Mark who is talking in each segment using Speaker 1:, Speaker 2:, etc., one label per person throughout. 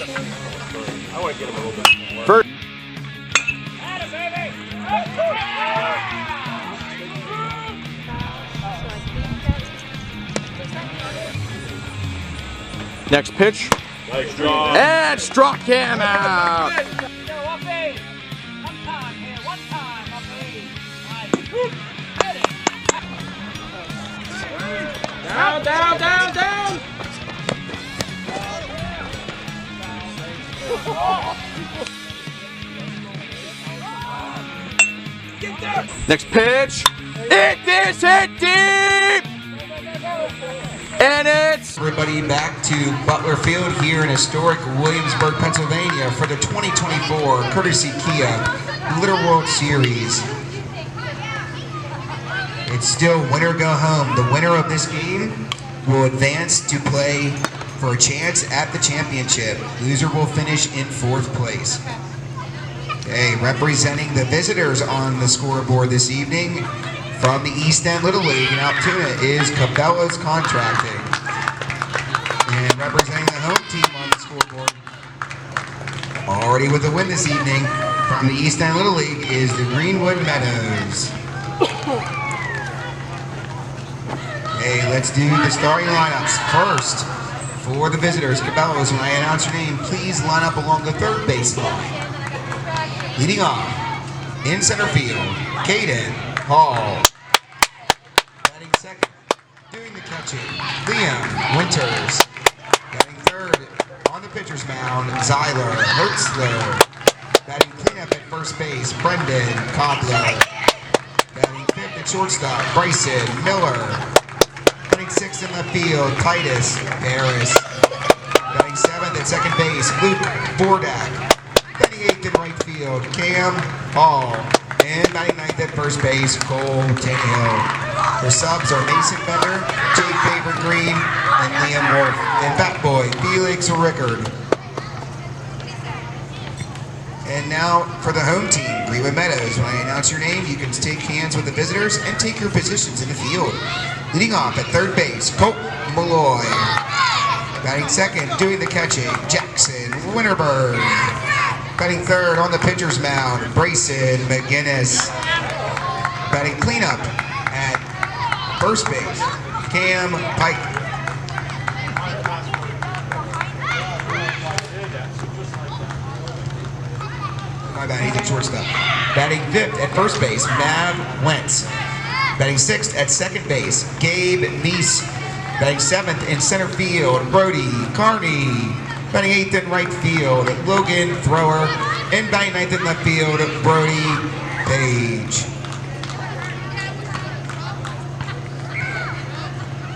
Speaker 1: I want to get him a little bit more.
Speaker 2: First. Next pitch.
Speaker 1: Nice draw.
Speaker 2: And struck him out.
Speaker 1: Down, down, down, down.
Speaker 2: Next pitch. Hit this, hit deep. And it's
Speaker 3: everybody back to Butler Field here in historic Williamsburg, Pennsylvania for the 2024 Courtesy Kia Little World Series. It's still winner go home. The winner of this game will advance to play for a chance at the championship. Loser will finish in 4th place. Okay, representing the visitors on the scoreboard this evening from the East End Little League in Altoona is Kabello's Contracting. And representing the home team on the scoreboard, already with a win this evening from the East End Little League, is the Greenwood Meadows. Okay, let's do the starting lineups. First, for the visitors, Kabello's, when I announce your name, please line up along the 3rd base line. Leading off, in center field, Caden Hall. Batting second, doing the catching, Liam Winters. Batting third, on the pitcher's mound, Zyler Hertzler. Batting cleanup at first base, Brendan Cobbler. Batting fifth at shortstop, Bryson Miller. Batting sixth in the field, Titus Harris. Batting seventh at second base, Luke Bordak. Batting eighth in right field, Cam Hall. And batting ninth at first base, Cole Tannehill. Their subs are Mason Bender, Jay Favorite Green, and Liam Wolf. And Fat Boy, Felix Rickard. And now for the home team, Greenwood Meadows. When I announce your name, you can take hands with the visitors and take your positions in the field. Leading off at third base, Colt Malloy. Batting second, doing the catching, Jackson Winterberg. Batting third on the pitcher's mound, Brayson McGinnis. Batting cleanup at first base, Cam Pike. My bad, he's at shortstop. Batting fifth at first base, Mav Wentz. Batting sixth at second base, Gabe Meese. Batting seventh in center field, Brody Carney. Batting eighth in right field, Logan Thrower. And batting ninth in left field, Brody Page.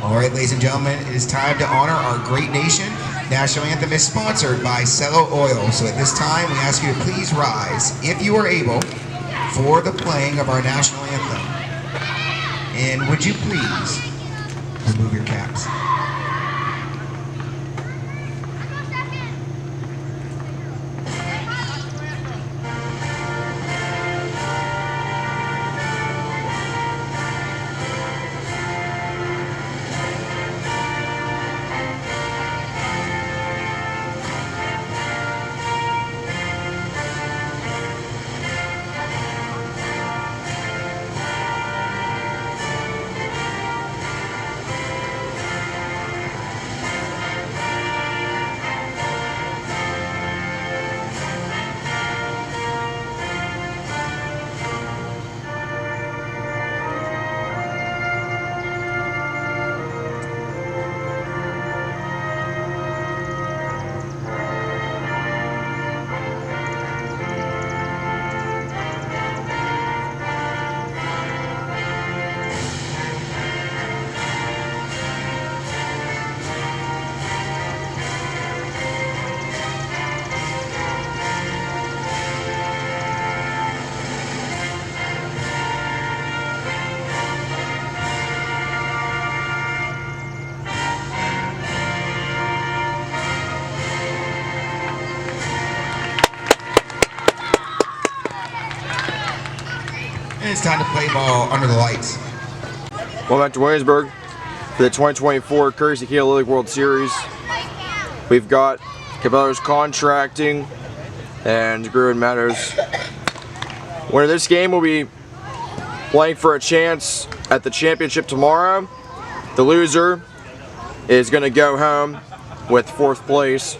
Speaker 3: All right, ladies and gentlemen, it is time to honor our great nation. National Anthem is sponsored by Cello Oil. So at this time, we ask you to please rise, if you are able, for the playing of our national anthem. And would you please remove your caps? And it's time to play ball under the lights.
Speaker 2: Welcome back to Williamsburg for the 2024 Courtesy Kia Little League World Series. We've got Kabello's Contracting and Greenwood Meadows. Winner of this game will be playing for a chance at the championship tomorrow. The loser is going to go home with 4th place.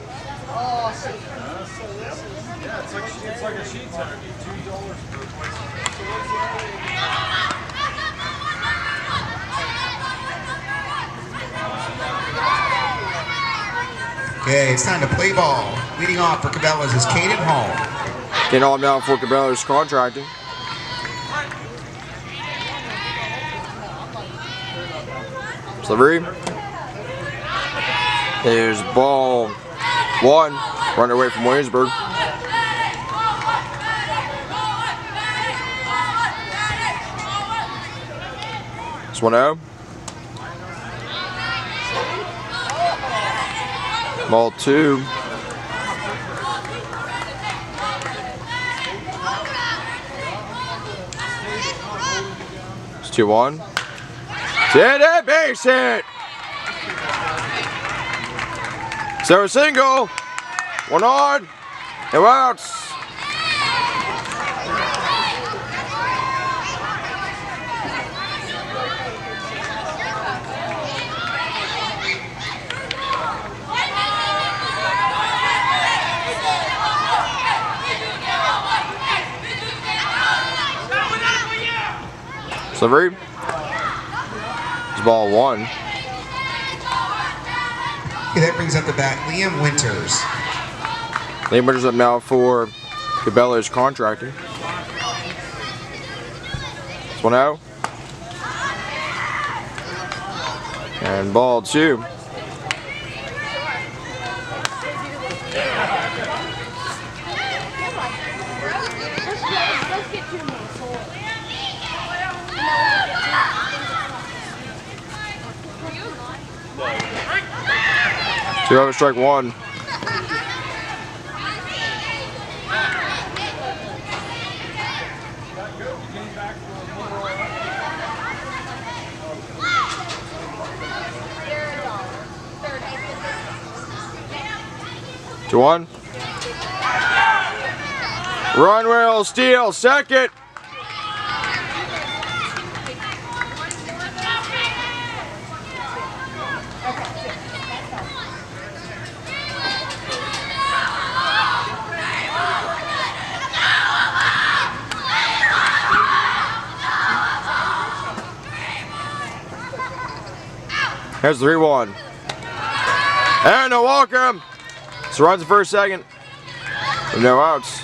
Speaker 3: Okay, it's time to play ball. Leading off for Kabello's is Caden Hall.
Speaker 2: Getting all now for Kabello's Contracting. Delivery. There's ball 1. Run away from Williamsburg. It's 1-0. Ball 2. It's 2-1. Did it, base hit! So a single, 1 on, no outs. Delivery. It's ball 1.
Speaker 3: Okay, that brings up the bat Liam Winters.
Speaker 2: Liam Winters up now for Kabello's Contracting. It's 1-0. And ball 2. Two over, strike 1. Two one. Run will steal second. Here's the 3-1. And a walk-em. So runs the first, second. With no outs.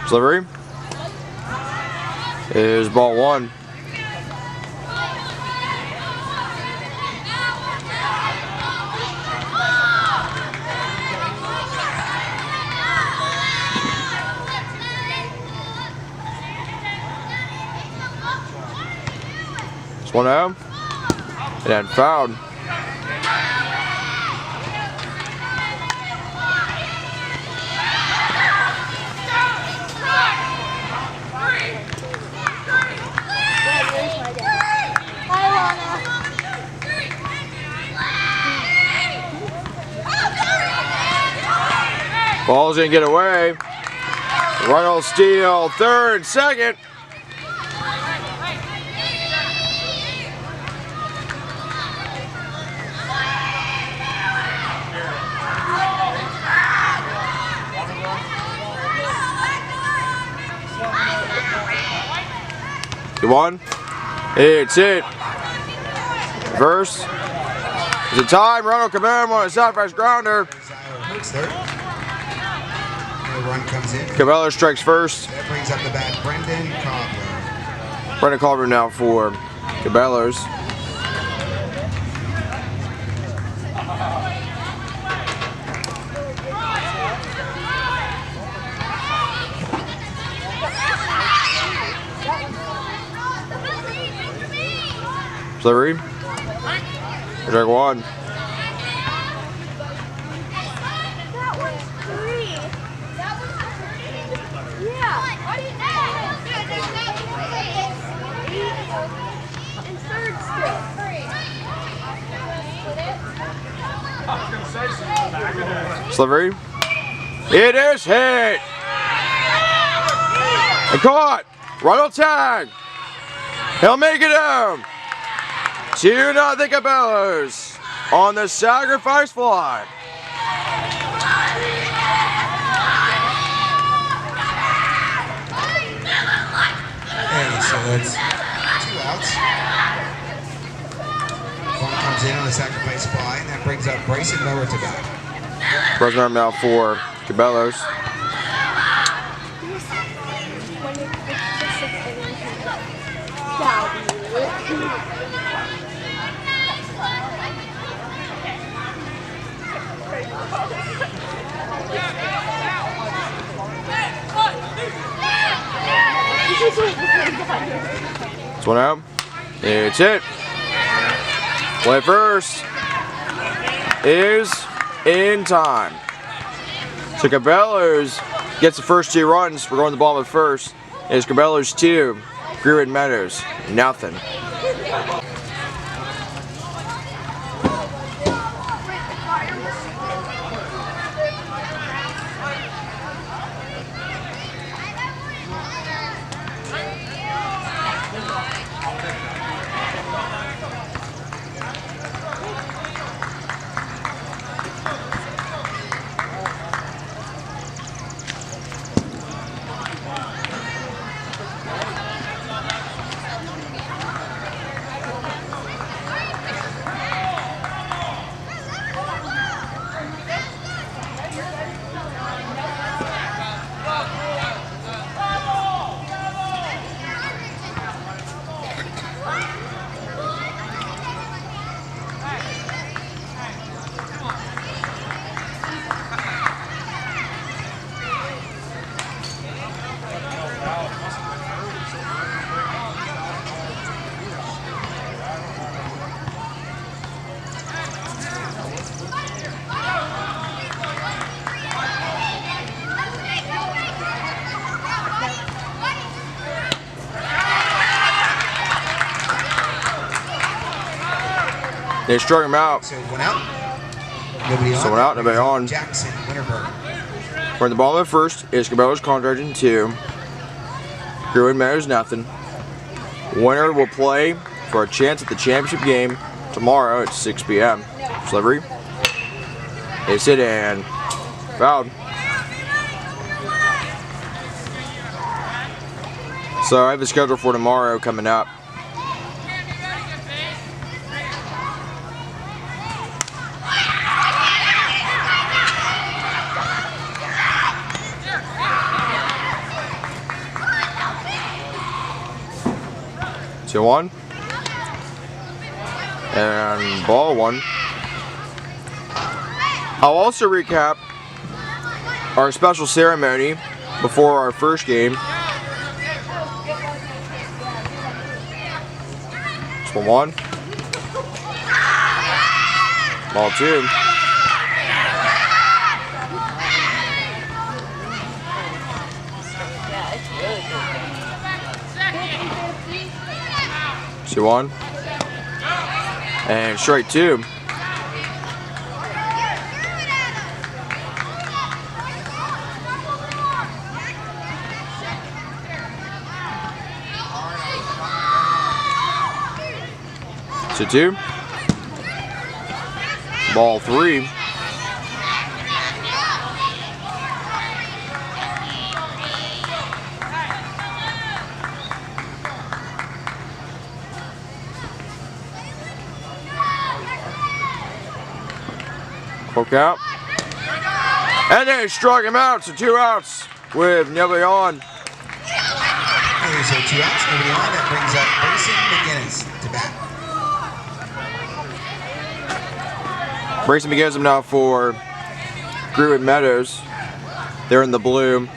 Speaker 2: Delivery is ball 1. It's 1-0 and fouled. Ball's gonna get away. Run will steal third, second. Good one. It's it. Reverse. It's a time. Ronald Kabello on a southwest grounder.
Speaker 3: Run comes in.
Speaker 2: Kabello strikes first.
Speaker 3: That brings up the bat Brendan Cobbler.
Speaker 2: Brendan Cobbler now for Kabello's. Delivery. Strike one. Delivery. It is hit. And caught. Right on tag. He'll make it home. 2-0 Cabellos on the sacrifice fly.
Speaker 3: Okay, so it's 2 outs. One comes in on the sacrifice fly, and that brings up Bryson Miller to bat.
Speaker 2: Present arm now for Kabellos. It's one out. It's hit. Play first is in time. So Kabellos gets the first 2 runs. We're going to the bottom of first. It's Kabellos 2, Greenwood Meadows nothing. They struck him out.
Speaker 3: So 1 out. Nobody on.
Speaker 2: So 1 out, nobody on.
Speaker 3: Jackson Winterberg.
Speaker 2: We're in the bottom of the first. Is Kabello's contracting 2. Greenwood Meadows nothing. Winner will play for a chance at the championship game tomorrow at 6 p.m. Delivery. It's hit and fouled. So I have a schedule for tomorrow coming up. Two one. And ball 1. I'll also recap our special ceremony before our first game. It's 1-1. Ball 2. Two one. And strike 2. So 2. Ball 3. Poke out. And they struck him out, so 2 outs with nobody on.
Speaker 3: Okay, so 2 outs, nobody on. That brings up Grayson McGinnis to bat.
Speaker 2: Grayson begins him now for Greenwood Meadows. They're in the blue.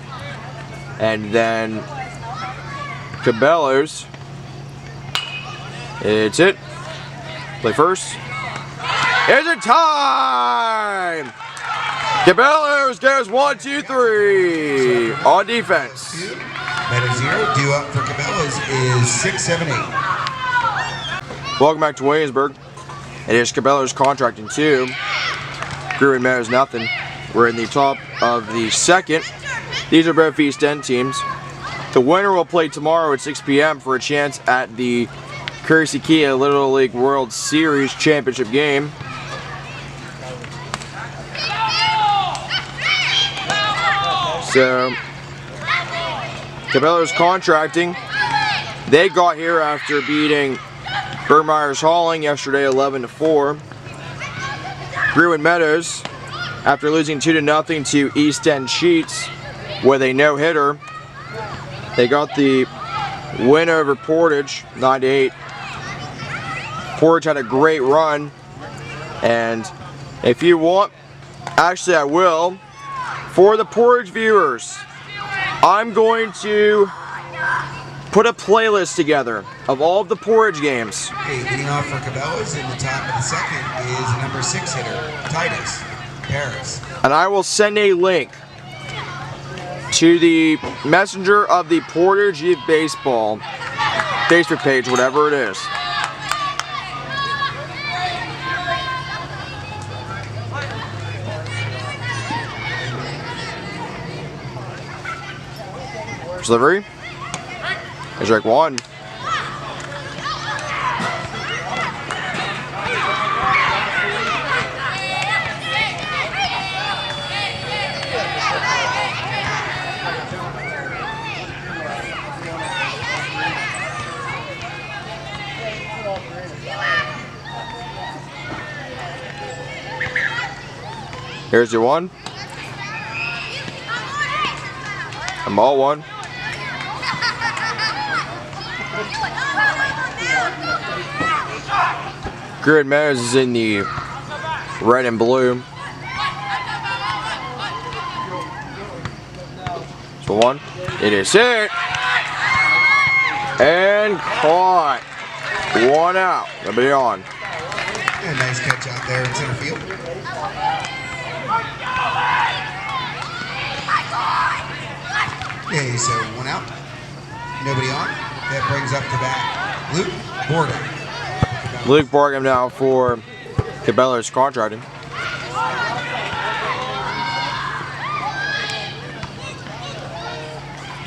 Speaker 2: And then Kabellos. It's hit. Play first. Is it time? Kabello goes 1, 2, 3 on defense.
Speaker 3: Meadows 0. Due up for Cabello's is 6, 7, 8.
Speaker 2: Welcome back to Williamsburg. It is Kabello's contracting 2. Greenwood Meadows nothing. We're in the top of the second. These are both East End teams. The winner will play tomorrow at 6 p.m. for a chance at the Kersey Kia Little League World Series Championship game. So, Kabello's contracting. They got here after beating Burmeyer's Hauling yesterday 11-4. Greenwood Meadows, after losing 2-0 to East End Sheets with a no-hitter, they got the win over Portage 9-8. Portage had a great run, and if you want, actually I will, for the Portage viewers, I'm going to put a playlist together of all of the Portage games.
Speaker 3: Okay, leading off for Cabello's in the top of the second is number 6 hitter, Titus Paris.
Speaker 2: And I will send a link to the messenger of the Portage Youth Baseball Facebook page, whatever it is. Delivery. Here's strike 1. Here's your 1. And ball 1. Greenwood Meadows is in the red and blue. So 1. It is hit. And caught. 1 out. Nobody on.
Speaker 3: Yeah, nice catch out there in center field. Okay, so 1 out. Nobody on. That brings up to bat Luke Borgham.
Speaker 2: Luke Borgham now for Kabello's contracting.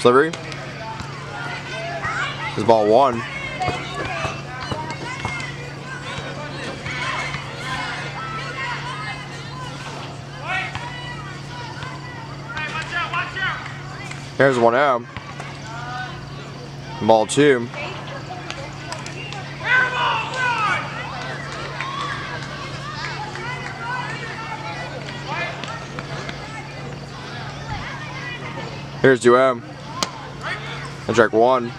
Speaker 2: Delivery. This is ball 1. Here's 1 out. Ball 2. Here's 2M. And strike 1.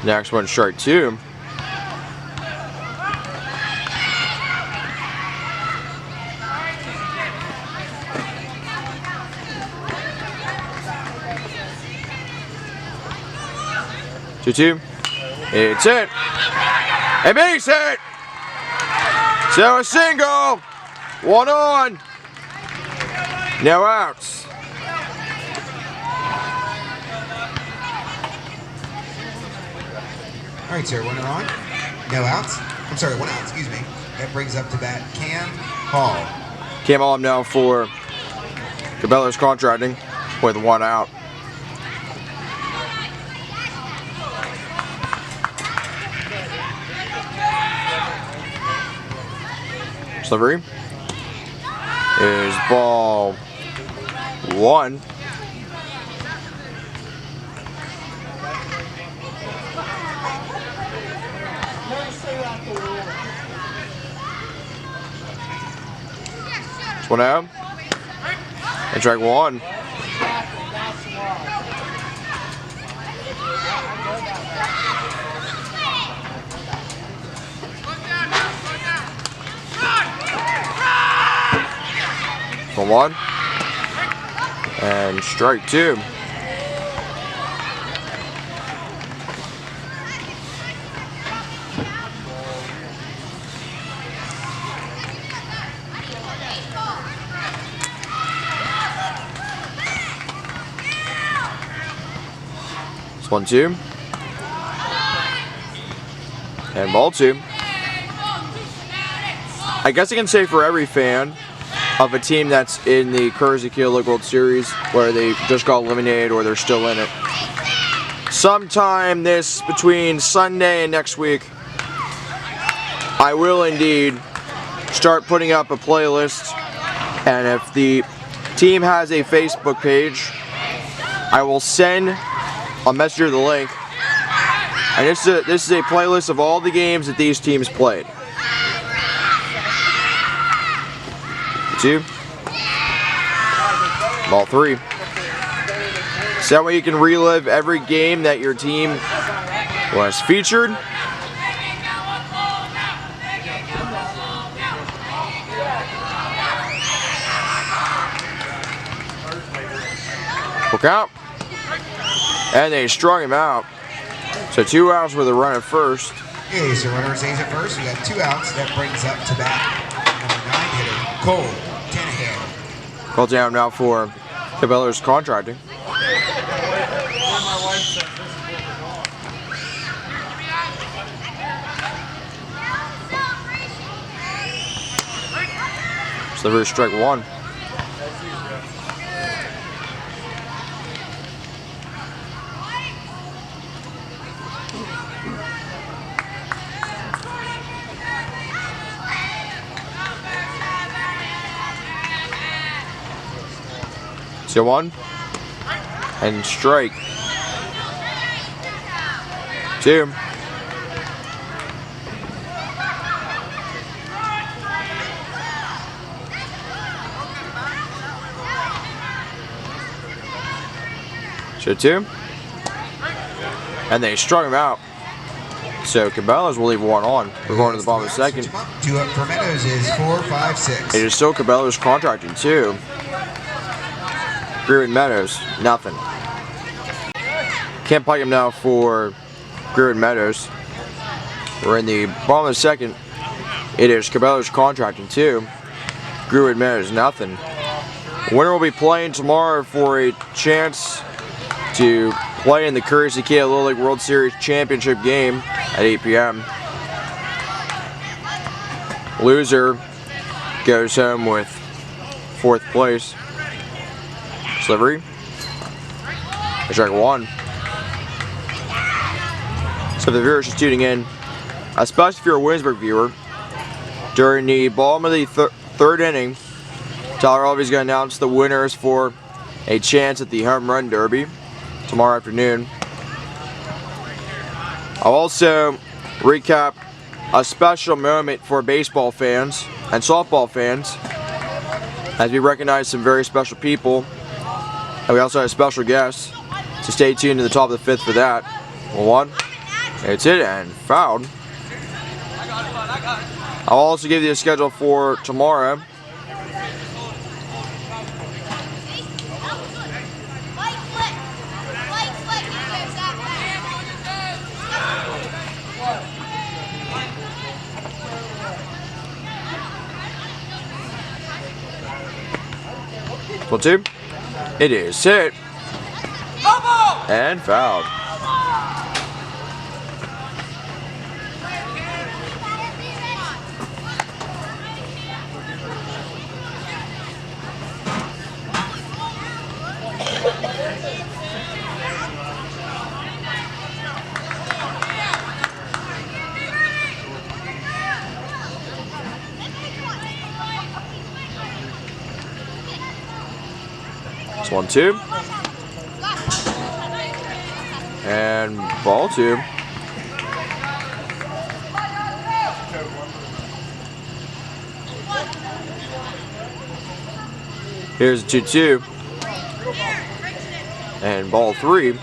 Speaker 2: Next one, strike 2. Two. It's it. A base hit. So a single. 1 on. No outs.
Speaker 3: All right, sir, 1 on. No outs. I'm sorry, 1 out, excuse me. That brings up to bat Cam Hall.
Speaker 2: Cam Hall now for Kabello's contracting with 1 out. Delivery is ball 1. It's 1 out. And strike 1. 1. And strike 2. It's 1-2. And ball 2. I guess I can say for every fan of a team that's in the Kersey League World Series, where they just got eliminated or they're still in it, sometime between Sunday and next week, I will indeed start putting up a playlist, and if the team has a Facebook page, I will send a messenger the link, and this is a playlist of all the games that these teams played. 2. Ball 3. So that way you can relive every game that your team was featured. Look out. And they strung him out. So 2 outs with a run at first.
Speaker 3: Okay, so runner stays at first. We got 2 outs. That brings up to bat number 9 hitter, Cole Tannehill.
Speaker 2: Called down now for Kabello's contracting. So the strike 1. So 1 and strike 2. So 2, and they strung him out. So Cabela's will leave 1 on. We're going to the bottom of the second.
Speaker 3: 2 up for Meadows is 4, 5, 6.
Speaker 2: It is still Cabela's contracting 2. Greenwood Meadows, nothing. Can't play him now for Greenwood Meadows. We're in the bottom of the second. It is Cabello's contracting 2. Greenwood Meadows, nothing. Winner will be playing tomorrow for a chance to play in the Kersey Little League World Series Championship game at 8 p.m. Loser goes home with 4th place. Delivery. Strike 1. So the viewers just tuning in, especially if you're a Williamsburg viewer, during the bottom of the third inning, Tyler Alvey's going to announce the winners for a chance at the Home Run Derby tomorrow afternoon. I'll also recap a special moment for baseball fans and softball fans as we recognize some very special people. And we also have special guests, so stay tuned to the top of the 5th for that. 1, it's it, and fouled. I'll also give you a schedule for tomorrow. Well, 2. It is hit and fouled. It's 1-2. And ball 2. Here's a 2-2. And ball 3.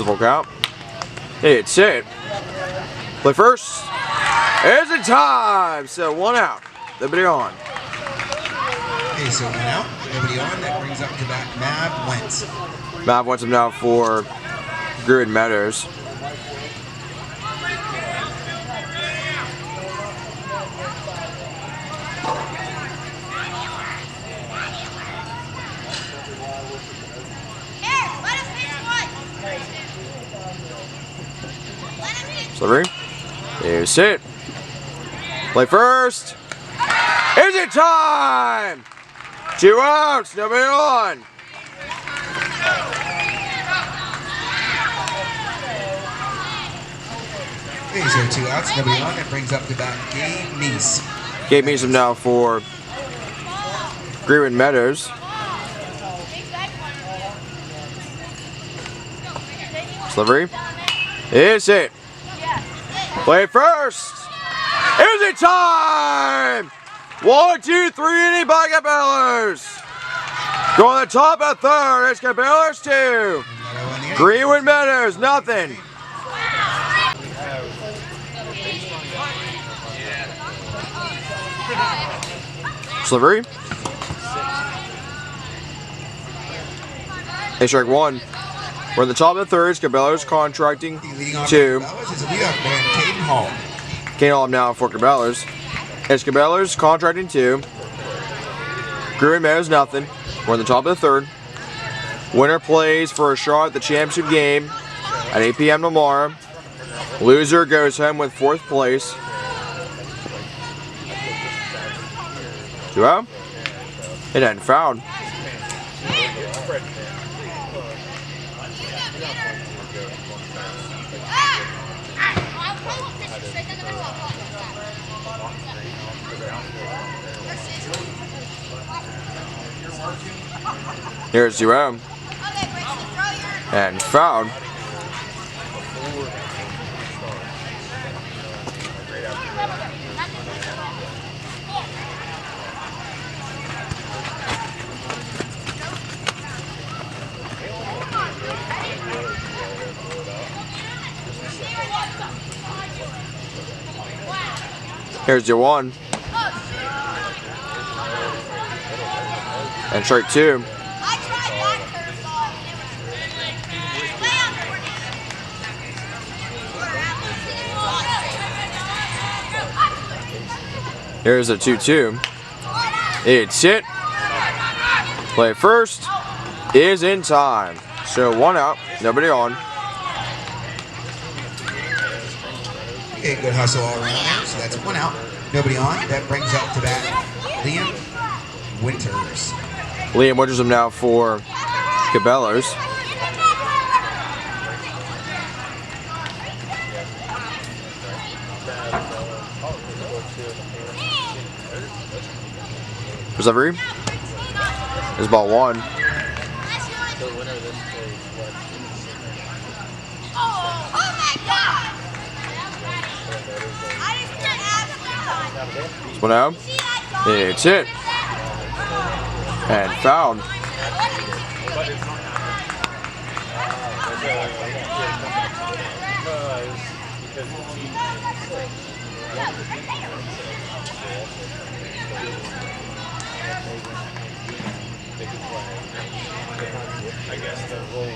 Speaker 2: a full count. It's it. Play first. Is it time? So 1 out. Nobody on.
Speaker 3: Okay, so 1 out. Nobody on. That brings up to bat Mav Wentz.
Speaker 2: Mav wants him now for Greenwood Meadows. Delivery. Here's it. Play first. Is it time? 2 outs. Nobody on.
Speaker 3: Okay, so 2 outs. Nobody on. That brings up to bat Gabe Meese.
Speaker 2: Gabe Meese him now for Greenwood Meadows. Delivery. Is it? Play first. Is it time? 1, 2, 3 inning by Kabellos. Going to the top of third. It's Kabellos 2. Greenwood Meadows nothing. Delivery. Hey, strike 1. We're in the top of the third. Kabello's contracting 2.
Speaker 3: Caden Hall.
Speaker 2: Caden Hall now for Kabello's. It's Kabello's contracting 2. Greenwood Meadows nothing. We're in the top of the third. Winner plays for a shot at the championship game at 8 p.m. tomorrow. Loser goes home with 4th place. 2 out. It hadn't fouled. Here's 2 out. And fouled. Here's your 1. And strike 2. Here's a 2-2. It's hit. Play first is in time. So 1 out, nobody on.
Speaker 3: Okay, good hustle all around there. So that's 1 out, nobody on. That brings up to bat Liam Winters.
Speaker 2: Liam Winters him now for Kabello's. Delivery. Is ball 1. This one out. It's hit. And fouled.
Speaker 1: I guess the role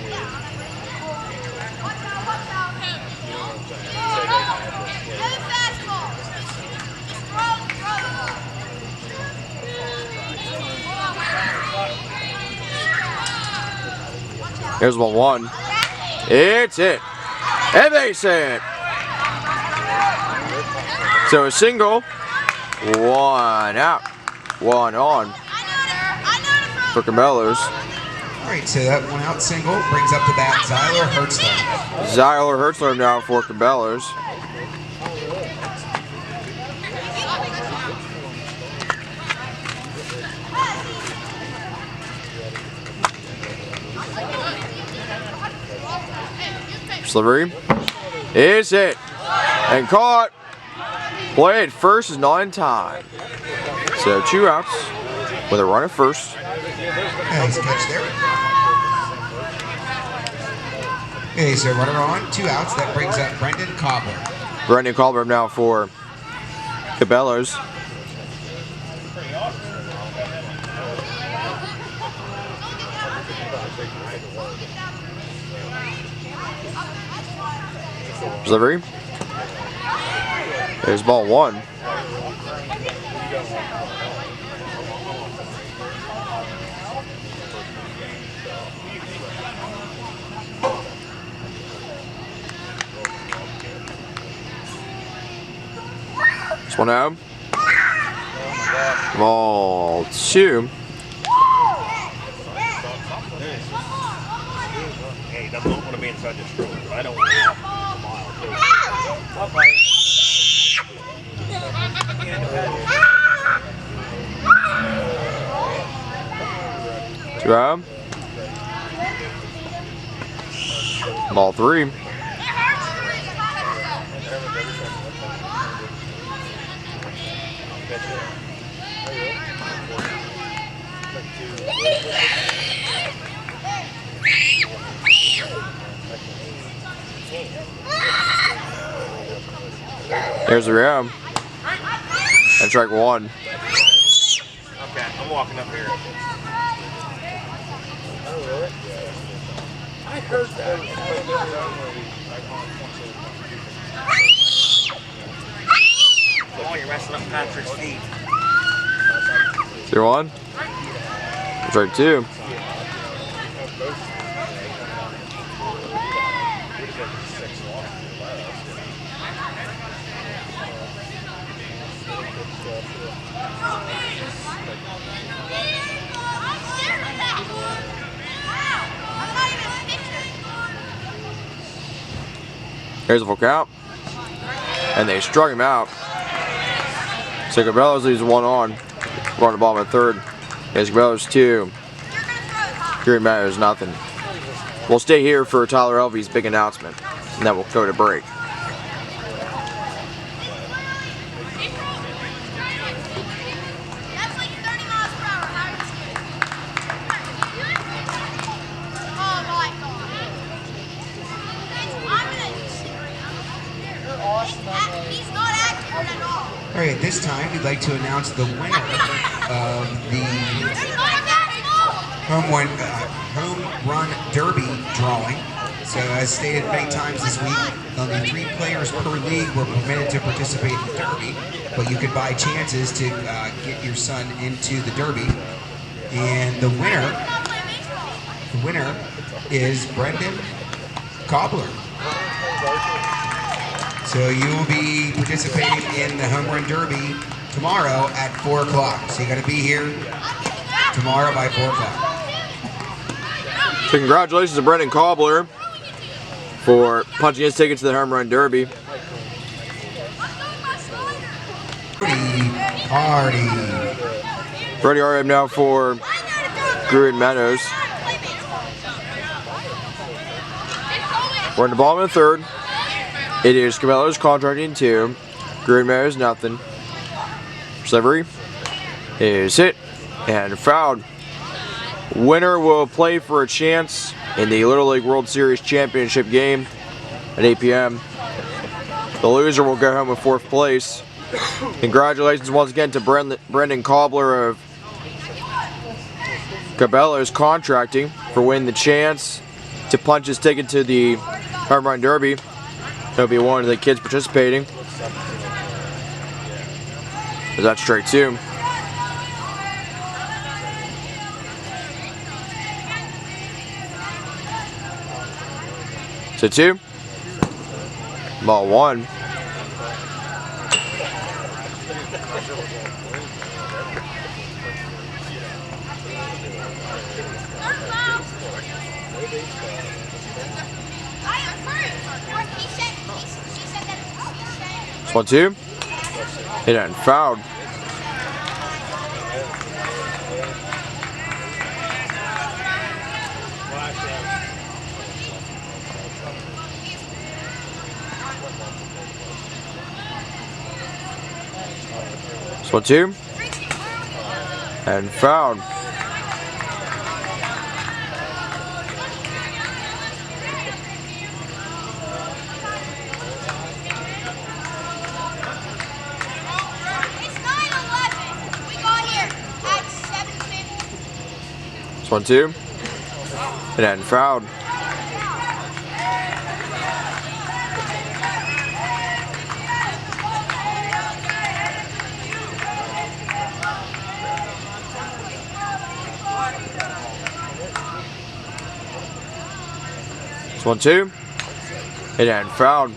Speaker 2: Here's ball 1. It's hit. And they say it. So a single. 1 out. 1 on. For Kabello's.
Speaker 3: All right, so that 1 out single brings up the bat Zyler Hertzler.
Speaker 2: Zyler Hertzler now for Kabello's. Delivery is hit and caught. Play at first is not in time. So 2 outs with a run at first.
Speaker 3: Nice catch there. Okay, so runner on, 2 outs. That brings up Brendan Cobbler.
Speaker 2: Brendan Cobbler now for Cabello's. Delivery. There's ball 1. This one out. Ball 2.
Speaker 1: Hey, he doesn't want to be inside the stroke, but I don't want to walk a mile too.
Speaker 2: Two out. Ball 3. There's the ram. And strike 1.
Speaker 1: Okay, I'm walking up here. Oh, really? I heard that. Oh, you're messing up Patrick's feet.
Speaker 2: 0-1. Strike 2. Here's a full count. And they struck him out. So Kabello leaves 1 on. We're on the bottom of the 3rd. Here's Cabello's 2. Greenwood Meadows nothing. We'll stay here for Tyler Elvey's big announcement. And then we'll go to break.
Speaker 3: All right, this time we'd like to announce the winner of the home run derby drawing. So as stated many times this week, only 3 players per league were permitted to participate in the derby, but you could buy chances to get your son into the derby. And the winner is Brendan Cobbler. So you will be participating in the home run derby tomorrow at 4 o'clock. So you got to be here tomorrow by 4 o'clock.
Speaker 2: So congratulations to Brendan Cobbler for punching his ticket to the home run derby.
Speaker 3: Party.
Speaker 2: Ready RM now for Greenwood Meadows. We're in the bottom of the 3rd. It is Kabello's contracting 2. Greenwood Meadows nothing. Delivery is hit and fouled. Winner will play for a chance in the Little League World Series Championship game at 8 p.m. The loser will go home with 4th place. Congratulations once again to Brendan Cobbler of Kabello's contracting for winning the chance to punch his ticket to the home run derby. He'll be one of the kids participating. That's straight 2. So 2. Ball 1. This 1-2. Hit and fouled. This 1-2. And fouled. It's 1-2. And then fouled. It's 1-2. And then fouled.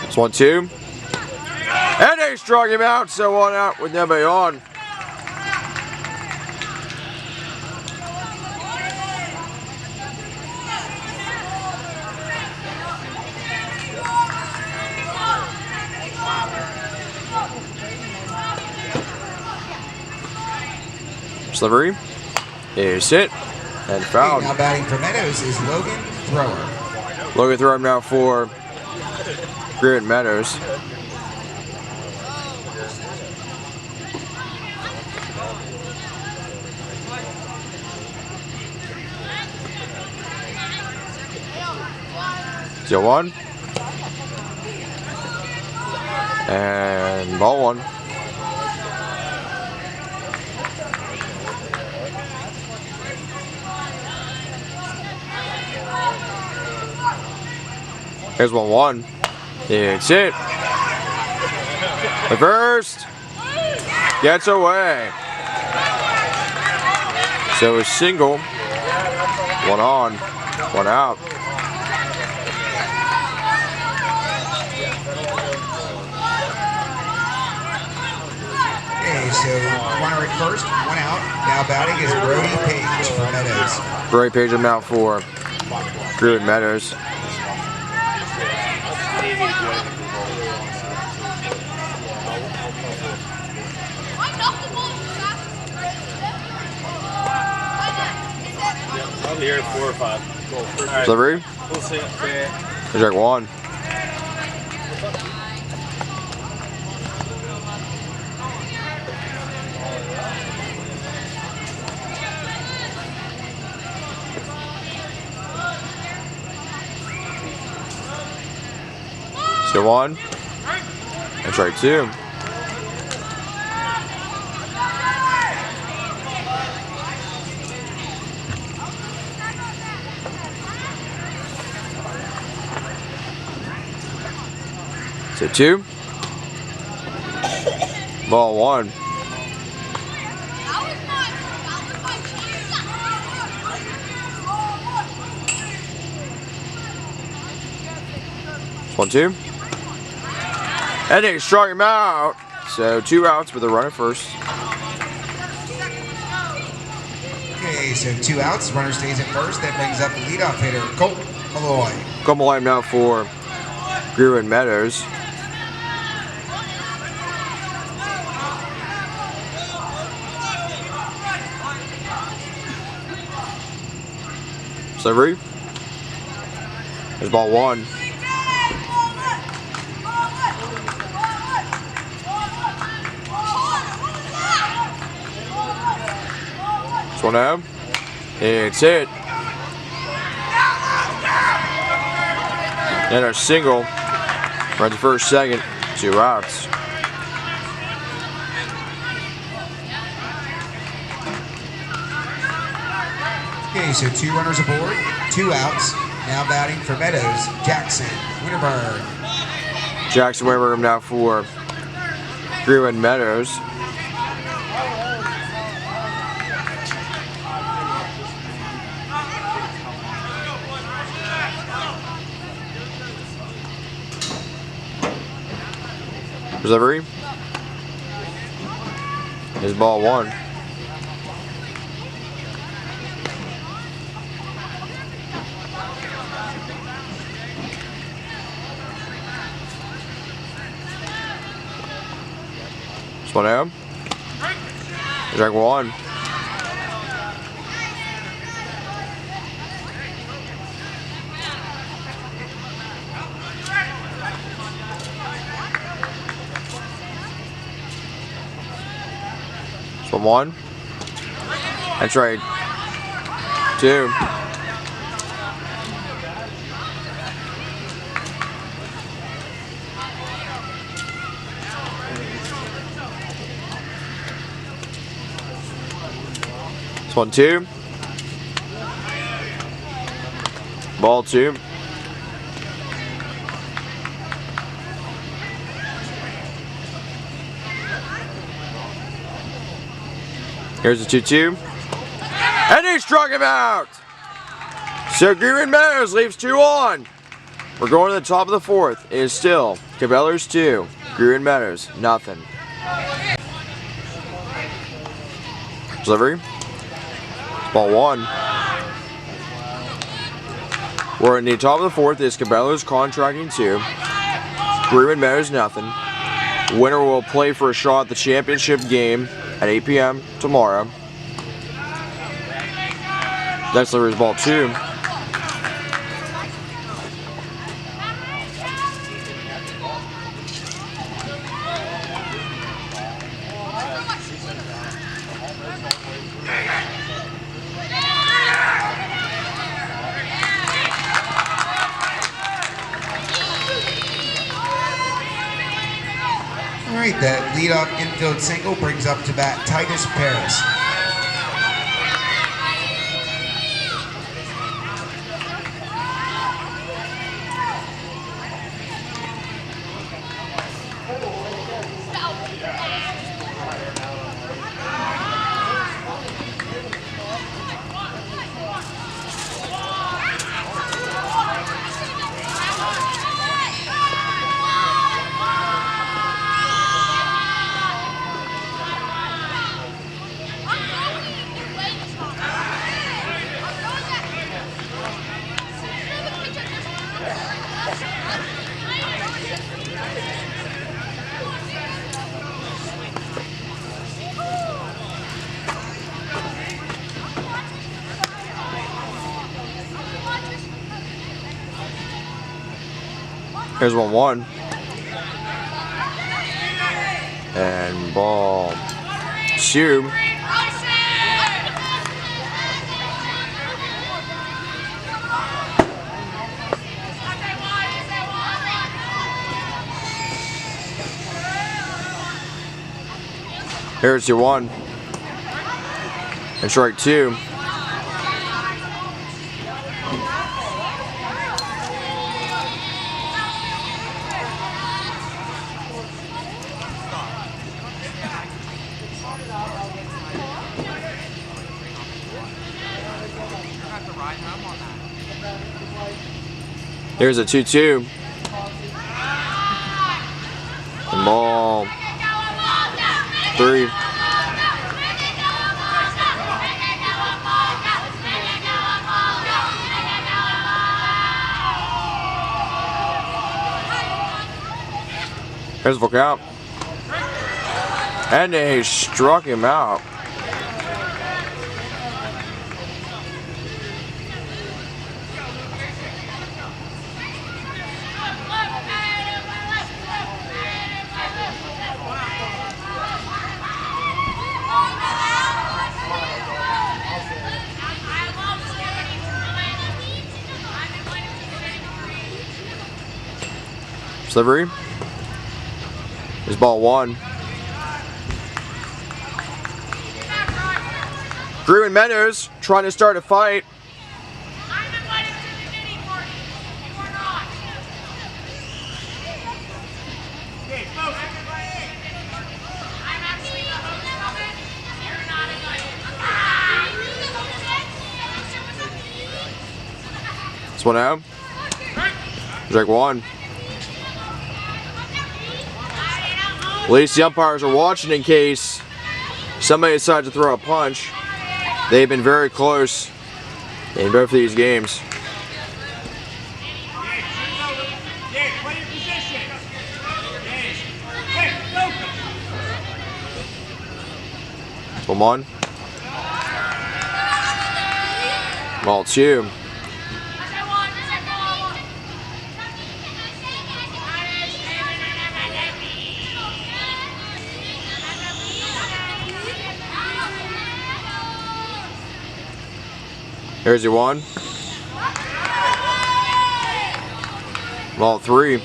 Speaker 2: It's 1-2. And they struck him out, so 1 out with nobody on. Delivery is hit and fouled.
Speaker 3: Now batting for Meadows is Logan Thrower.
Speaker 2: Logan Thrower now for Greenwood Meadows. Still 1. And ball 1. Here's 1-1. It's hit. The first gets away. So a single. 1 on, 1 out.
Speaker 3: Okay, so runner at first, 1 out. Now batting is Brody Page for Meadows.
Speaker 2: Brody Page him out for Greenwood Meadows.
Speaker 1: I'll be here at 4 or 5.
Speaker 2: Delivery.
Speaker 1: We'll see.
Speaker 2: Check 1. Still 1. That's right 2. So 2. Ball 1. It's 1-2. And they struck him out. So 2 outs with a runner first.
Speaker 3: Okay, so 2 outs. Runner stays at first. That brings up the leadoff hitter, Colt Malloy.
Speaker 2: Colt Malloy now for Greenwood Meadows. Delivery. There's ball 1. It's 1 out. It's hit. And our single. Right to first, second. 2 outs.
Speaker 3: Okay, so 2 runners aboard, 2 outs. Now batting for Meadows, Jackson Winterberg.
Speaker 2: Jackson Winterberg now for Greenwood Meadows. Delivery is ball 1. It's 1 out. Strike 1. From 1. That's right. 2. It's 1-2. Ball 2. Here's a 2-2. And he struck him out! So Greenwood Meadows leaves 2 on. We're going to the top of the 4th. It is still Kabello's 2, Greenwood Meadows nothing. Delivery. Ball 1. We're in the top of the 4th. It is Kabello's contracting 2, Greenwood Meadows nothing. Winner will play for a shot at the championship game at 8 p.m. tomorrow. Next delivery is ball 2.
Speaker 3: All right, that leadoff infield single brings up to bat Titus Paris.
Speaker 2: Here's 1-1. And ball 2. Here's your 1. And strike 2. Here's a 2-2. And ball 3. Here's the full count. And they struck him out. Delivery is ball 1. Greenwood Meadows trying to start a fight. This one out. Strike 1. At least the umpires are watching in case somebody decides to throw a punch. They've been very close in both of these games. Come on. Ball 2. Here's your 1. Ball 3.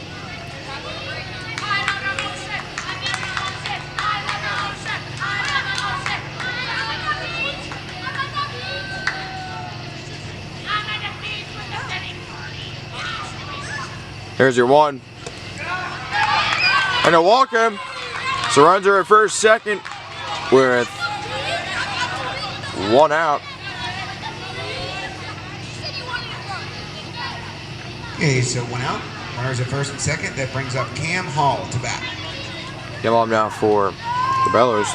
Speaker 2: Here's your 1. And a walk him. So runs are at first, second with 1 out.
Speaker 3: Okay, so 1 out. Runners at first and second. That brings up Cam Hall to bat.
Speaker 2: Come on now for the Kabellos.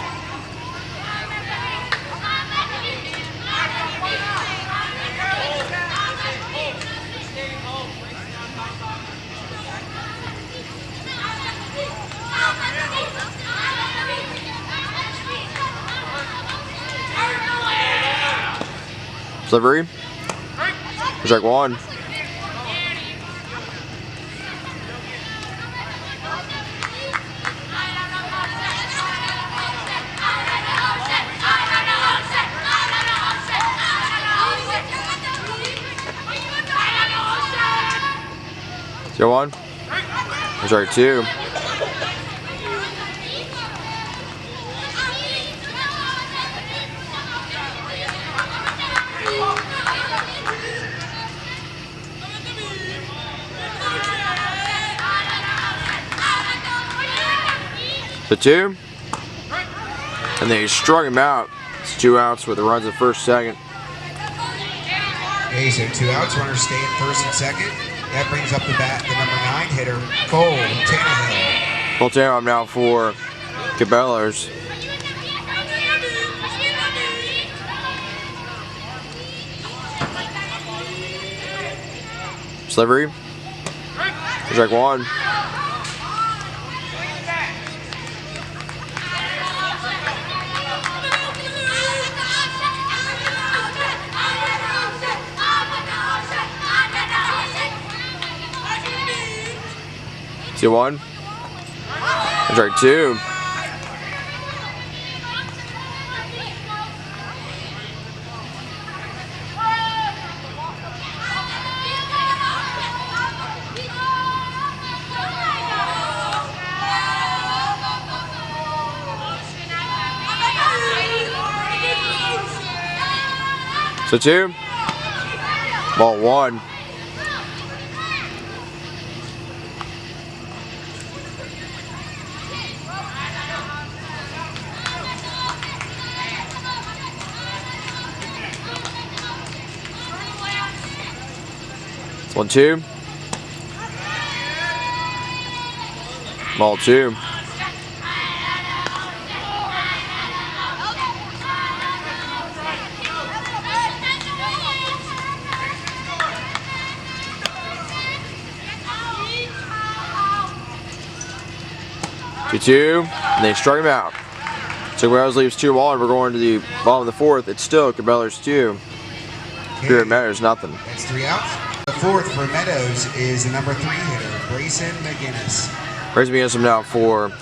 Speaker 2: Delivery. Strike 1. Strike 1. Strike 2. The 2. And they struck him out. It's 2 outs with the runs at first, second.
Speaker 3: Okay, so 2 outs. Runners stay at first and second. That brings up the bat, the number 9 hitter, Cole Tannehill.
Speaker 2: Full time now for Kabellos. Delivery. Strike 1. See 1. Strike 2. So 2. Ball 1. It's 1-2. Ball 2. Two, and they struck him out. So Meadows leaves 2-1. We're going to the bottom of the 4th. It's still Kabello's 2. Here at Meadows, nothing.
Speaker 3: That's 3 outs. The 4th for Meadows is the number 3 hitter, Grayson McGinnis.
Speaker 2: Grayson McGinnis now for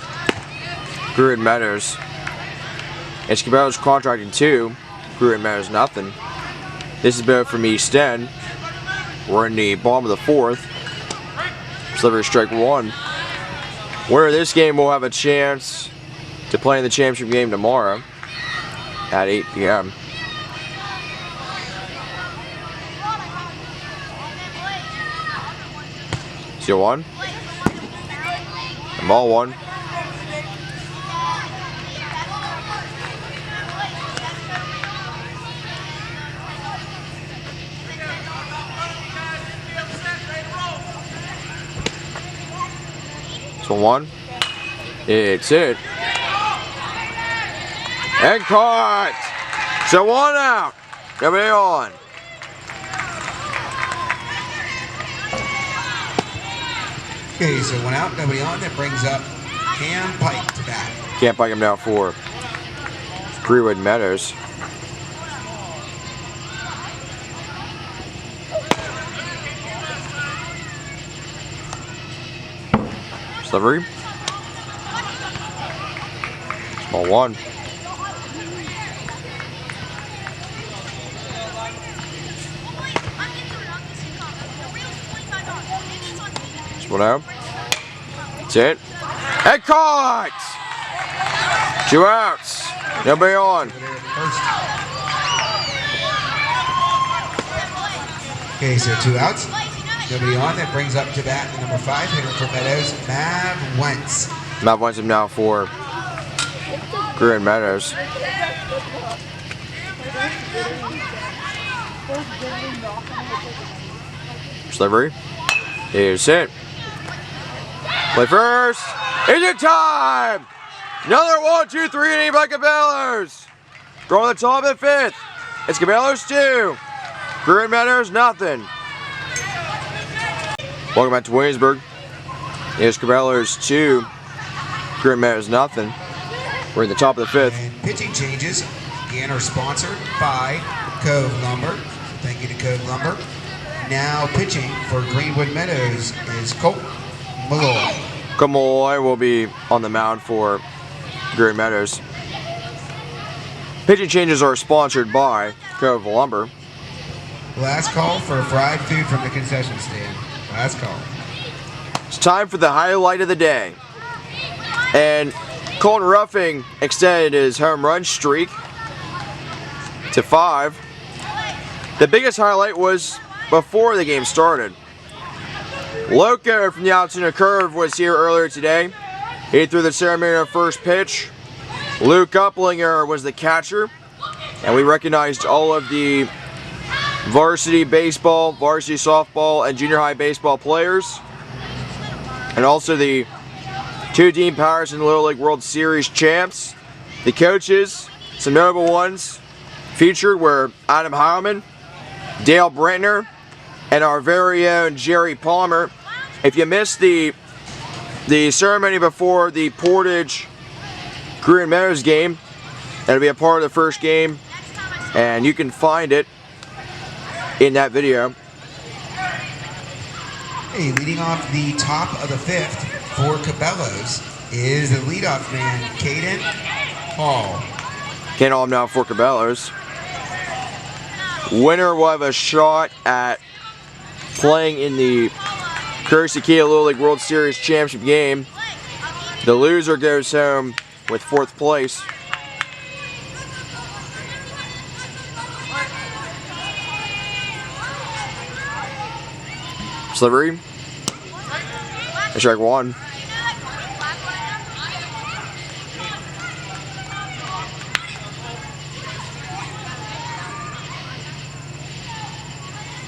Speaker 2: Greenwood Meadows. It's Kabello's contracting 2. Greenwood Meadows, nothing. This is both from East End. We're in the bottom of the 4th. Delivery strike 1. Winner of this game will have a chance to play in the championship game tomorrow at 8 p.m. See 1. And ball 1. So 1. It's hit. And caught. So 1 out. Coming on.
Speaker 3: Okay, so 1 out, nobody on. That brings up Cam Pike to bat.
Speaker 2: Can't Pike him now for Greenwood Meadows. Delivery. Ball 1. 1-0. That's it. And caught! 2 outs. Nobody on.
Speaker 3: Okay, so 2 outs. Nobody on. That brings up to bat the number 5 hitter for Meadows, Mav Wentz.
Speaker 2: Mav Wentz him now for Greenwood Meadows. Delivery is hit. Play first. Is it time? Another 1-2-3 inning by Kabellos. Throwing the top of the 5th. It's Kabellos 2. Greenwood Meadows nothing. Welcome back to Williamsburg. It's Kabellos 2. Greenwood Meadows nothing. We're in the top of the 5th.
Speaker 3: And pitching changes again are sponsored by Cove Lumber. Thank you to Cove Lumber. Now pitching for Greenwood Meadows is Colt Malloy.
Speaker 2: Colt Malloy will be on the mound for Greenwood Meadows. Pitching changes are sponsored by Cove Lumber.
Speaker 3: Last call for fried food from the concession stand. Last call.
Speaker 2: It's time for the highlight of the day. And Colton Ruffing extended his home run streak to 5. The biggest highlight was before the game started. Loco from the outside curve was here earlier today. He threw the ceremonial first pitch. Luke Uplinger was the catcher. And we recognized all of the varsity baseball, varsity softball, and junior high baseball players. And also the 2 Dean Patterson Little League World Series champs. The coaches, some notable ones featured were Adam Heilman, Dale Brentner, and our very own Jerry Palmer. If you missed the ceremony before the Portage Greenwood Meadows game, that'll be a part of the first game, and you can find it in that video.
Speaker 3: Hey, leading off the top of the 5th for Cabellos is the leadoff man, Caden Hall.
Speaker 2: Caden Hall now for Cabellos. Winner will have a shot at playing in the Courtesy Kia Little League World Series Championship game. The loser goes home with 4th place. Delivery. Strike 1.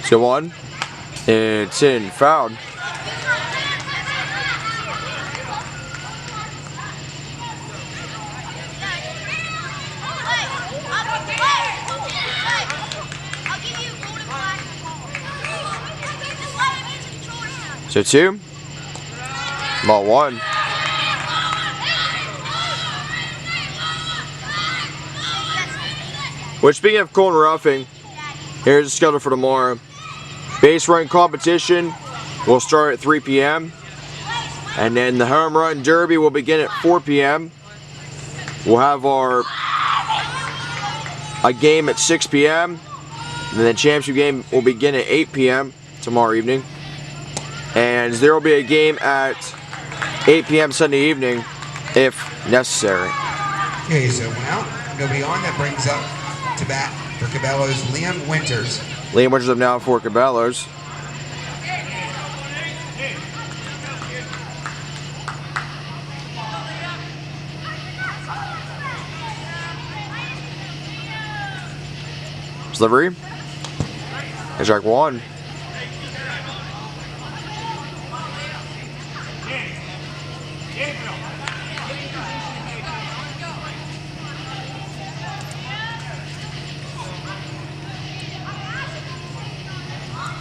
Speaker 2: So 1. It's in, fouled. So 2. Ball 1. Which, speaking of Colton Ruffing, here's the schedule for tomorrow. Base run competition will start at 3 p.m. And then the home run derby will begin at 4 p.m. We'll have a game at 6 p.m. And then the championship game will begin at 8 p.m. tomorrow evening. And there will be a game at 8 p.m. Sunday evening if necessary.
Speaker 3: Okay, so 1 out, nobody on. That brings up to bat for Cabello's Liam Winters.
Speaker 2: Liam Winters up now for Cabellos. Delivery. And strike 1.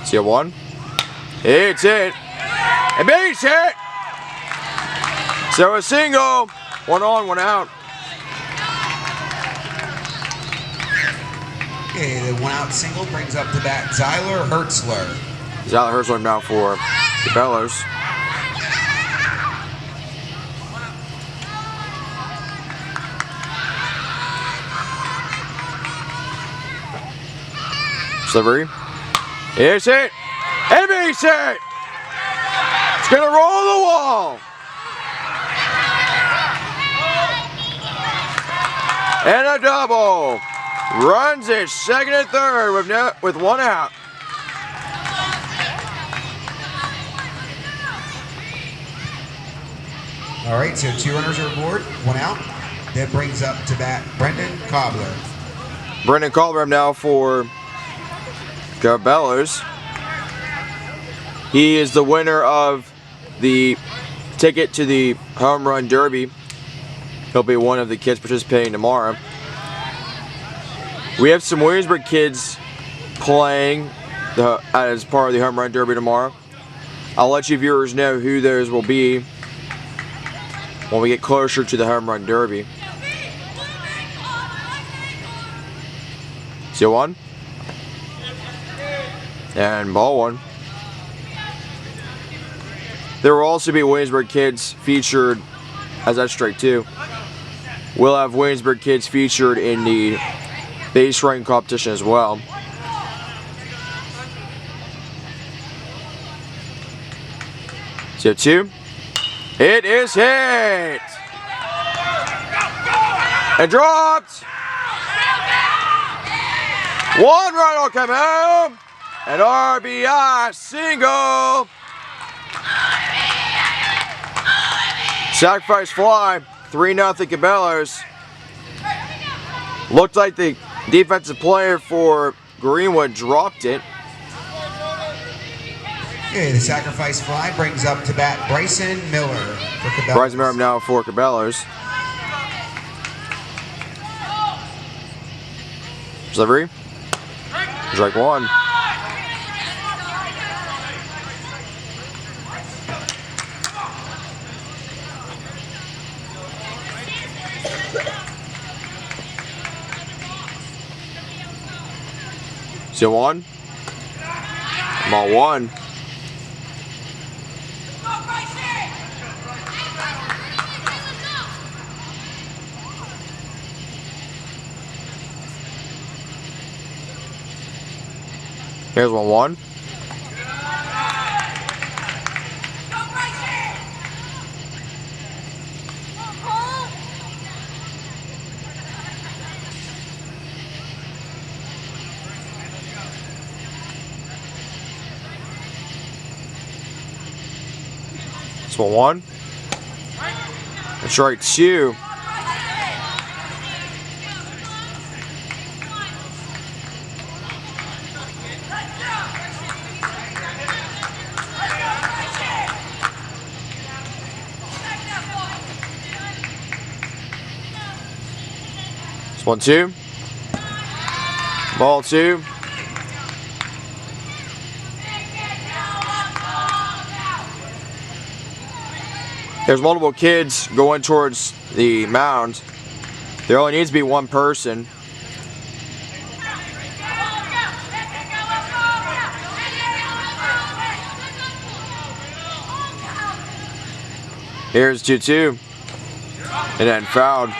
Speaker 2: See a 1. It's it. A base hit. So a single. 1 on, 1 out.
Speaker 3: Okay, the 1 out single brings up to bat Zyler Hertzler.
Speaker 2: Zyler Hertzler now for Kabellos. Delivery. It's it. And base hit. Gonna roll the wall. And a double. Runs it second and third with one out.
Speaker 3: All right, so 2 runners are aboard, 1 out. That brings up to bat Brendan Cobbler.
Speaker 2: Brendan Cobbler now for Kabello's. He is the winner of the ticket to the Home Run Derby. He'll be one of the kids participating tomorrow. We have some Williamsburg kids playing as part of the Home Run Derby tomorrow. I'll let you viewers know who those will be when we get closer to the Home Run Derby. See one? And ball one. There will also be Williamsburg kids featured as that strike two. We'll have Williamsburg kids featured in the base running competition as well. So 2. It is hit! And dropped! 1 run will come home! An RBI single! Sacrifice fly, 3-0 Kabello's. Looked like the defensive player for Greenwood dropped it.
Speaker 3: Okay, the sacrifice fly brings up to bat Bryson Miller for Kabello's.
Speaker 2: Bryson Miller now for Kabello's. Delivery. Strike one. Still one. Ball one. Here's 1-1. It's 1-1. And strike two. It's 1-2. Ball two. There's multiple kids going towards the mound. There only needs to be one person. Here's 2-2. And then fouled.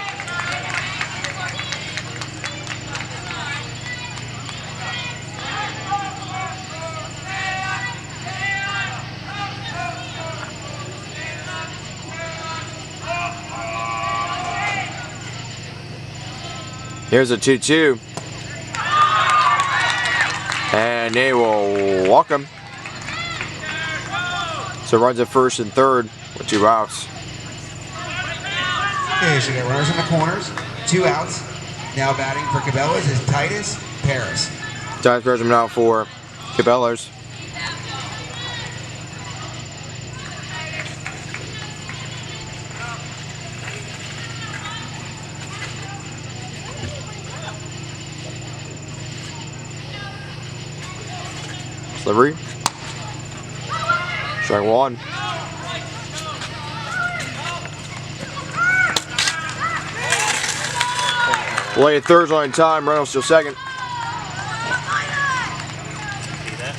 Speaker 2: Here's a 2-2. And they will walk him. So runs at first and third with 2 outs.
Speaker 3: Okay, so you got runners in the corners, 2 outs. Now batting for Kabello's is Titus Paris.
Speaker 2: Titus Paris now for Kabello's. Delivery. Strike one. Late third on time, Reynolds still second.
Speaker 1: See that?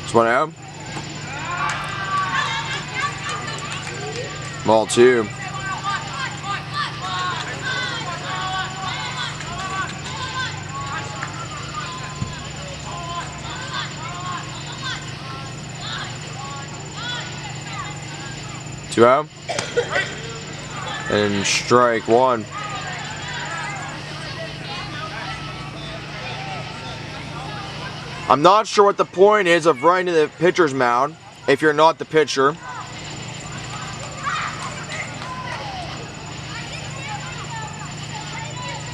Speaker 2: It's 1 out. Ball 2. Two out. And strike 1. I'm not sure what the point is of running to the pitcher's mound if you're not the pitcher.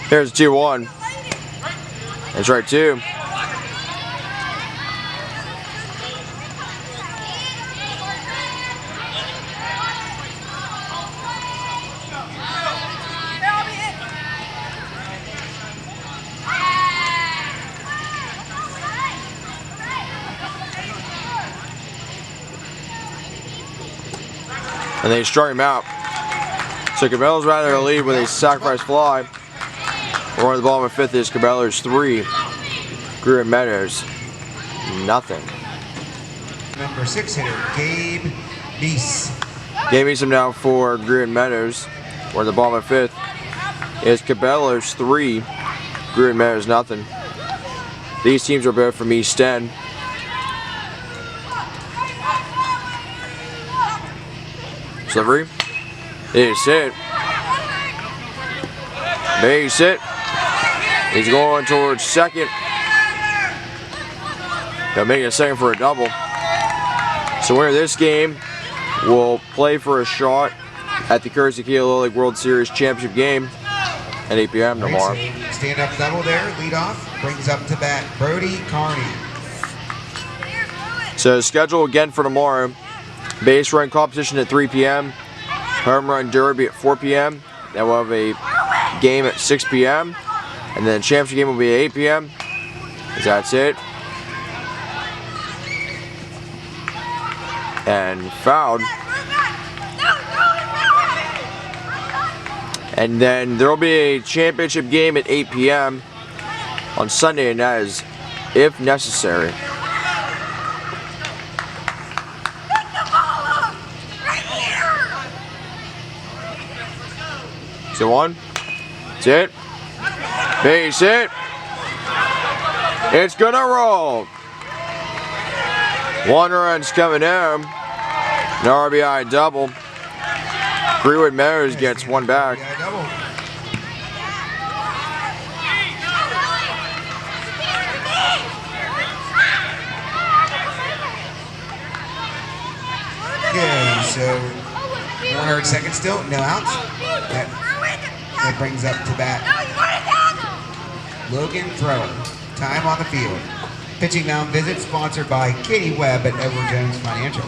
Speaker 2: Here's 2-1. And strike 2. And they strike him out. So Kabello's rather to lead with a sacrifice fly. We're on the bottom of 5th is Kabello's 3. Greenwood Meadows, nothing.
Speaker 3: Number 6 hitter, Gabe Meese.
Speaker 2: Gabe Meese now for Greenwood Meadows. We're on the bottom of 5th is Kabello's 3. Greenwood Meadows, nothing. These teams are both from East End. Delivery. Is hit. Base hit. He's going towards second. He'll make a second for a double. So winner of this game will play for a shot at the Courtesy Kia Little League World Series Championship game at 8 p.m. tomorrow.
Speaker 3: Stand up double there, lead off, brings up to bat Brody Carney.
Speaker 2: So schedule again for tomorrow. Base run competition at 3 p.m. Home run derby at 4 p.m. Then we'll have a game at 6 p.m. And then the championship game will be at 8 p.m. That's it. And fouled. And then there will be a championship game at 8 p.m. on Sunday, and that is if necessary. So 1, that's it, base hit, it's gonna roll. 1 run's coming home, an RBI double. Greenwood Meadows gets 1 back.
Speaker 3: Okay, so runner at second still, no outs. That brings up to bat Logan Thrower. Time on the field. Pitching mound visit sponsored by Katie Webb at Edward Jones Financial.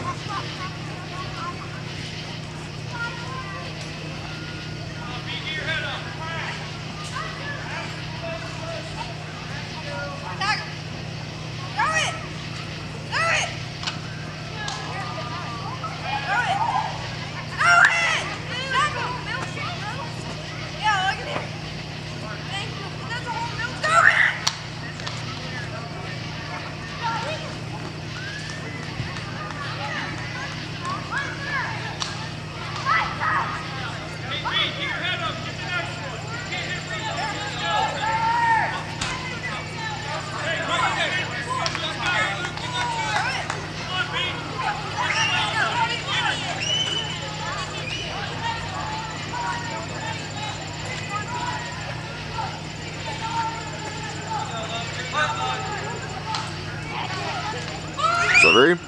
Speaker 2: Delivery.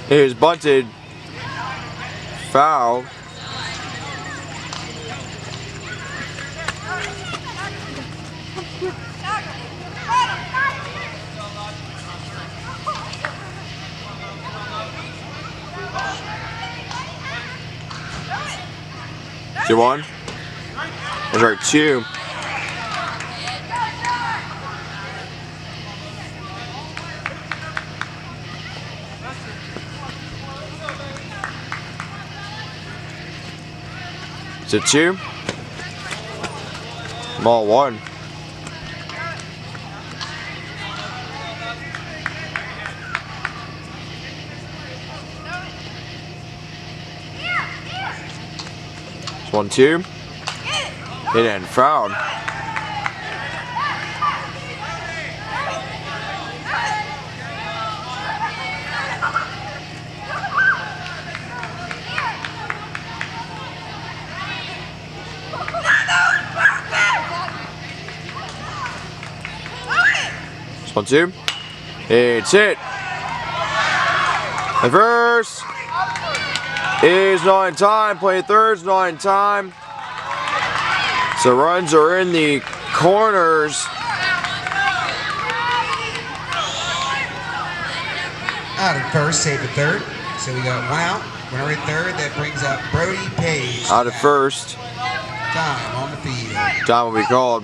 Speaker 2: It is bunted. Foul. Two one. That's right, 2. To 2. Ball 1. 1-2. Hit and fouled. It's 1-2. It's hit. Reverse is not in time. Play third's not in time. So runs are in the corners.
Speaker 3: Out at first, save at third. So we got one out. Runner at third. That brings up Brody Page.
Speaker 2: Out at first.
Speaker 3: Time on the field.
Speaker 2: Time will be called.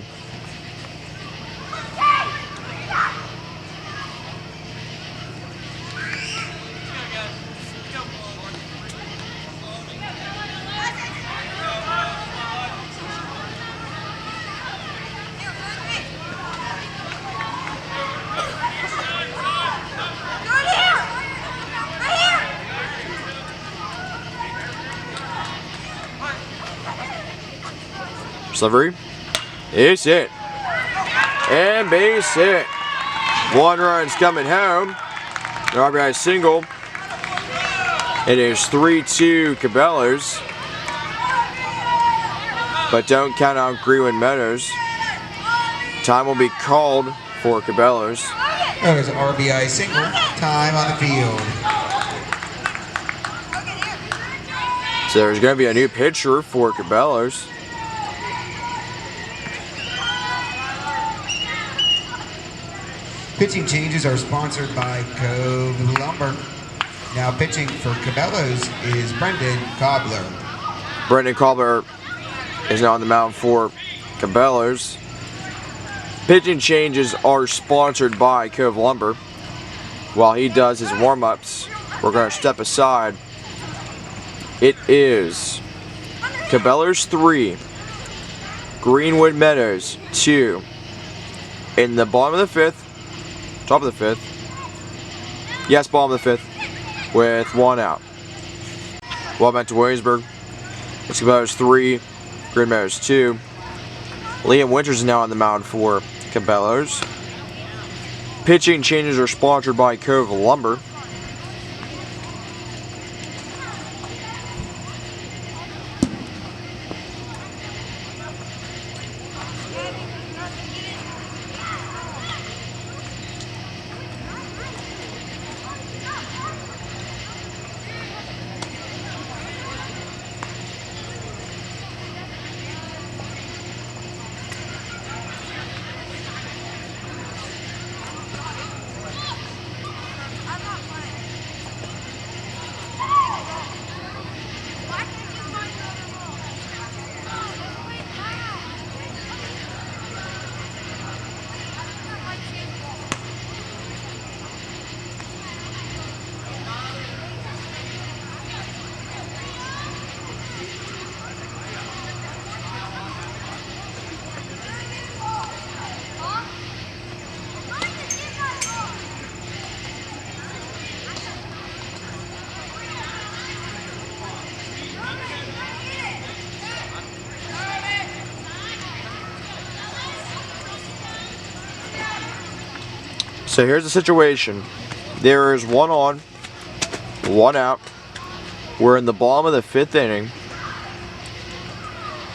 Speaker 2: Delivery is hit. And base hit. 1 run's coming home. The RBI single. It is 3-2 Cabellos. But don't count out Greenwood Meadows. Time will be called for Cabellos.
Speaker 3: That was an RBI single. Time on the field.
Speaker 2: So there's going to be a new pitcher for Cabellos.
Speaker 3: Pitching changes are sponsored by Cove Lumber. Now pitching for Cabellos is Brendan Cobbler.
Speaker 2: Brendan Cobbler is now on the mound for Cabellos. Pitching changes are sponsored by Cove Lumber. While he does his warm-ups, we're going to step aside. It is Cabellos 3, Greenwood Meadows 2. In the bottom of the 5th, top of the 5th. Yes, bottom of the 5th. With 1 out. Well back to Williamsburg. It's Cabellos 3, Green Meadows 2. Liam Winters is now on the mound for Cabellos. Pitching changes are sponsored by Cove Lumber. So here's the situation. There is 1 on, 1 out. We're in the bottom of the 5th inning.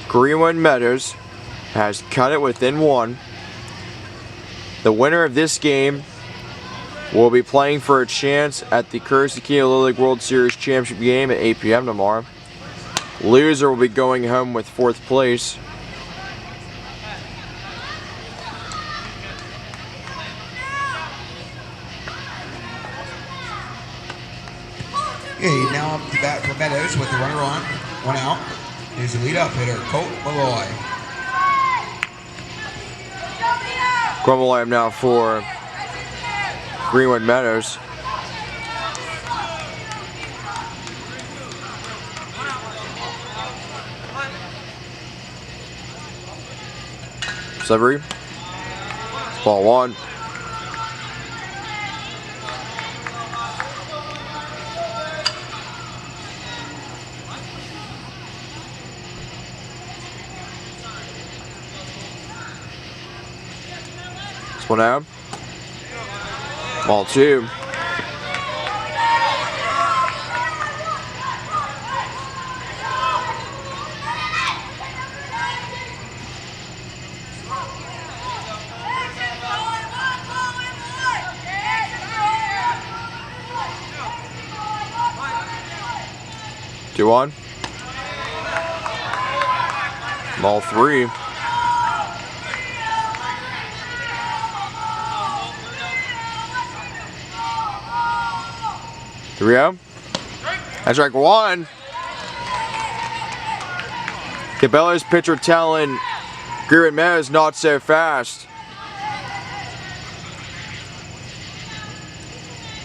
Speaker 2: Greenwood Meadows has cut it within 1. The winner of this game will be playing for a chance at the Courtesy Kia Little League World Series Championship game at 8 p.m. tomorrow. Loser will be going home with 4th place.
Speaker 3: Okay, now up to bat for Meadows with the runner on, 1 out. Is the leadoff hitter, Colt Malloy.
Speaker 2: Colt Malloy now for Greenwood Meadows. Delivery. Ball 1. 1-0. Ball 2. Two on. Ball 3. Three out. That's strike 1. Kabello's pitcher telling Greenwood Meadows not so fast.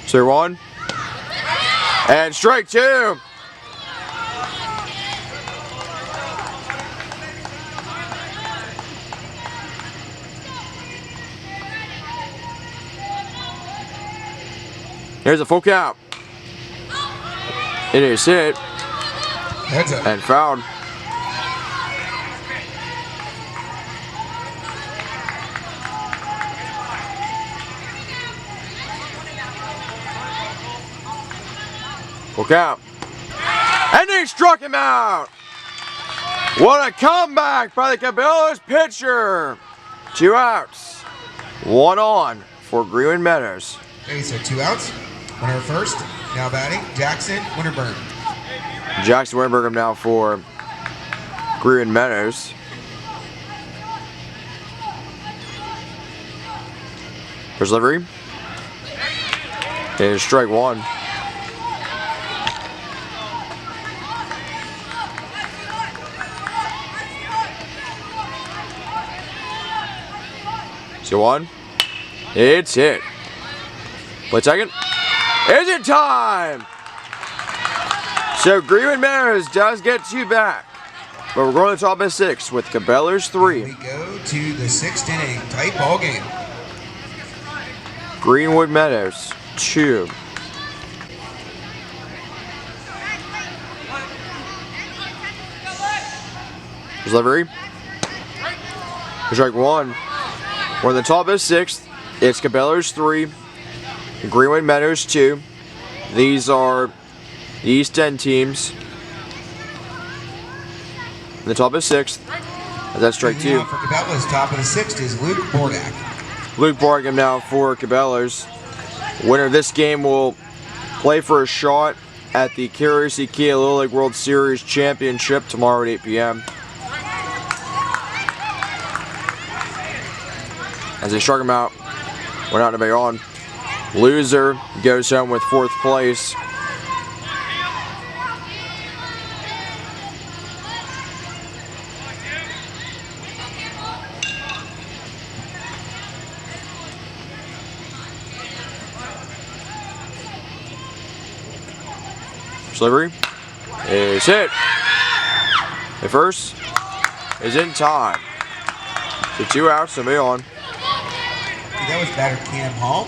Speaker 2: So 1. And strike 2. Here's a full count. It is hit.
Speaker 3: Heads up.
Speaker 2: And fouled. Full count. And he struck him out. What a comeback by the Kabello's pitcher. 2 outs. 1 on for Greenwood Meadows.
Speaker 3: Okay, so 2 outs. Winner first. Now batting, Jackson Winterberg.
Speaker 2: Jackson Winterberg now for Greenwood Meadows. First delivery. It is strike 1. So 1. It's hit. Play second. Is it time? So Greenwood Meadows does get 2 back. But we're going to the top of 6 with Kabello's 3.
Speaker 3: We go to the 6th inning. Tight ball game.
Speaker 2: Greenwood Meadows 2. Delivery. Strike 1. We're in the top of 6th. It's Kabello's 3. Greenwood Meadows 2. These are the East End teams. In the top of 6th. That's strike 2.
Speaker 3: Now for Kabello's top of the 6th is Luke Bordak.
Speaker 2: Luke Borgum now for Kabello's. Winner of this game will play for a shot at the Karacy Kia Little League World Series Championship tomorrow at 8 p.m. As they struck him out, went out to be on. Loser goes home with 4th place. Delivery is hit. The first is in time. So 2 outs to move on.
Speaker 3: That was batter Cam Hall.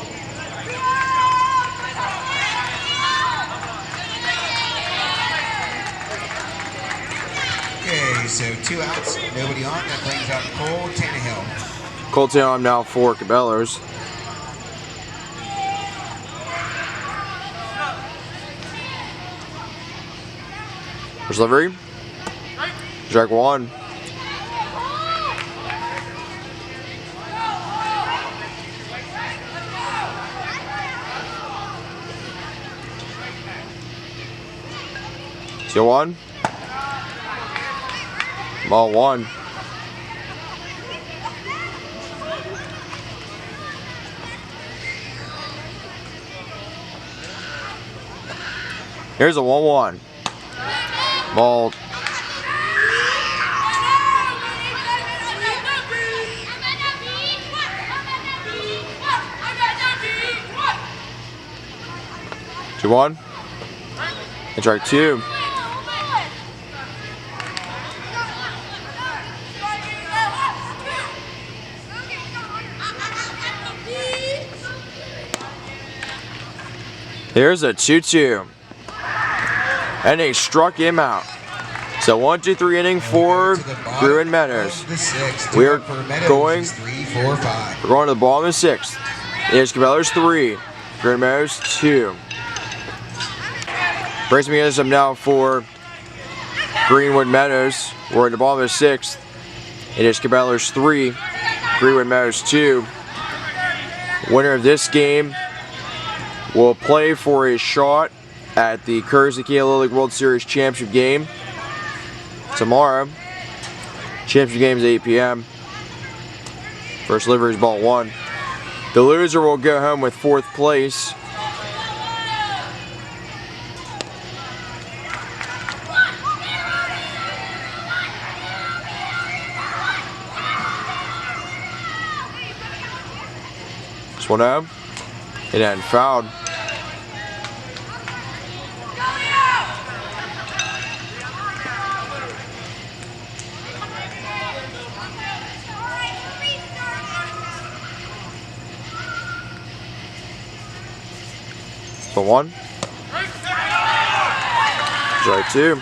Speaker 3: Okay, so 2 outs, nobody on. That brings out Cole Tannehill.
Speaker 2: Cole Tannehill now for Kabello's. First delivery. Strike 1. Still 1. Ball 1. Here's a 1-1. Ball. Two one. And strike 2. Here's a 2-2. And they struck him out. So 1-2-3 inning for Greenwood Meadows. We are going. We're going to the bottom of the sixth. Here's Kabello's 3, Greenwood Meadows 2. Brings me in some now for Greenwood Meadows. We're in the bottom of the sixth. It is Kabello's 3, Greenwood Meadows 2. Winner of this game will play for a shot at the Courtesy Little League World Series Championship game tomorrow. Championship game is 8 p.m. First delivery is ball 1. The loser will go home with 4th place. This one out. It hadn't fouled. For 1. Strike 2.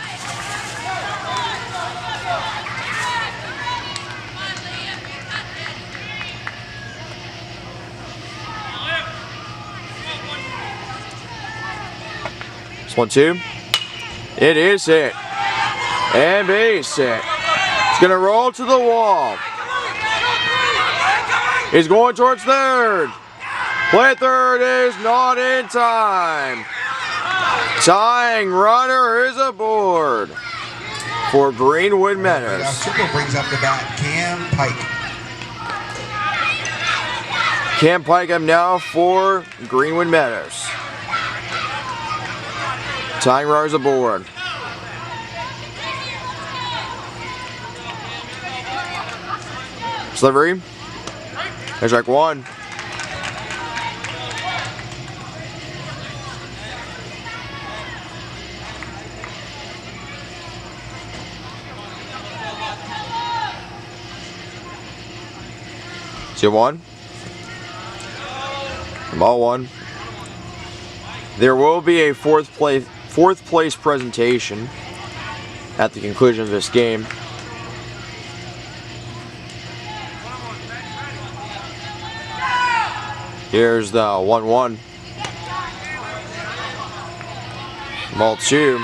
Speaker 2: This 1-2. It is hit. And base hit. It's going to roll to the wall. He's going towards third. Play third is not in time. Tying runner is aboard for Greenwood Meadows.
Speaker 3: Triple brings up the bat Cam Pike.
Speaker 2: Cam Pike up now for Greenwood Meadows. Tying runner is aboard. Delivery. There's strike 1. So 1. Ball 1. There will be a fourth place presentation at the conclusion of this game. Here's the 1-1. Ball 2.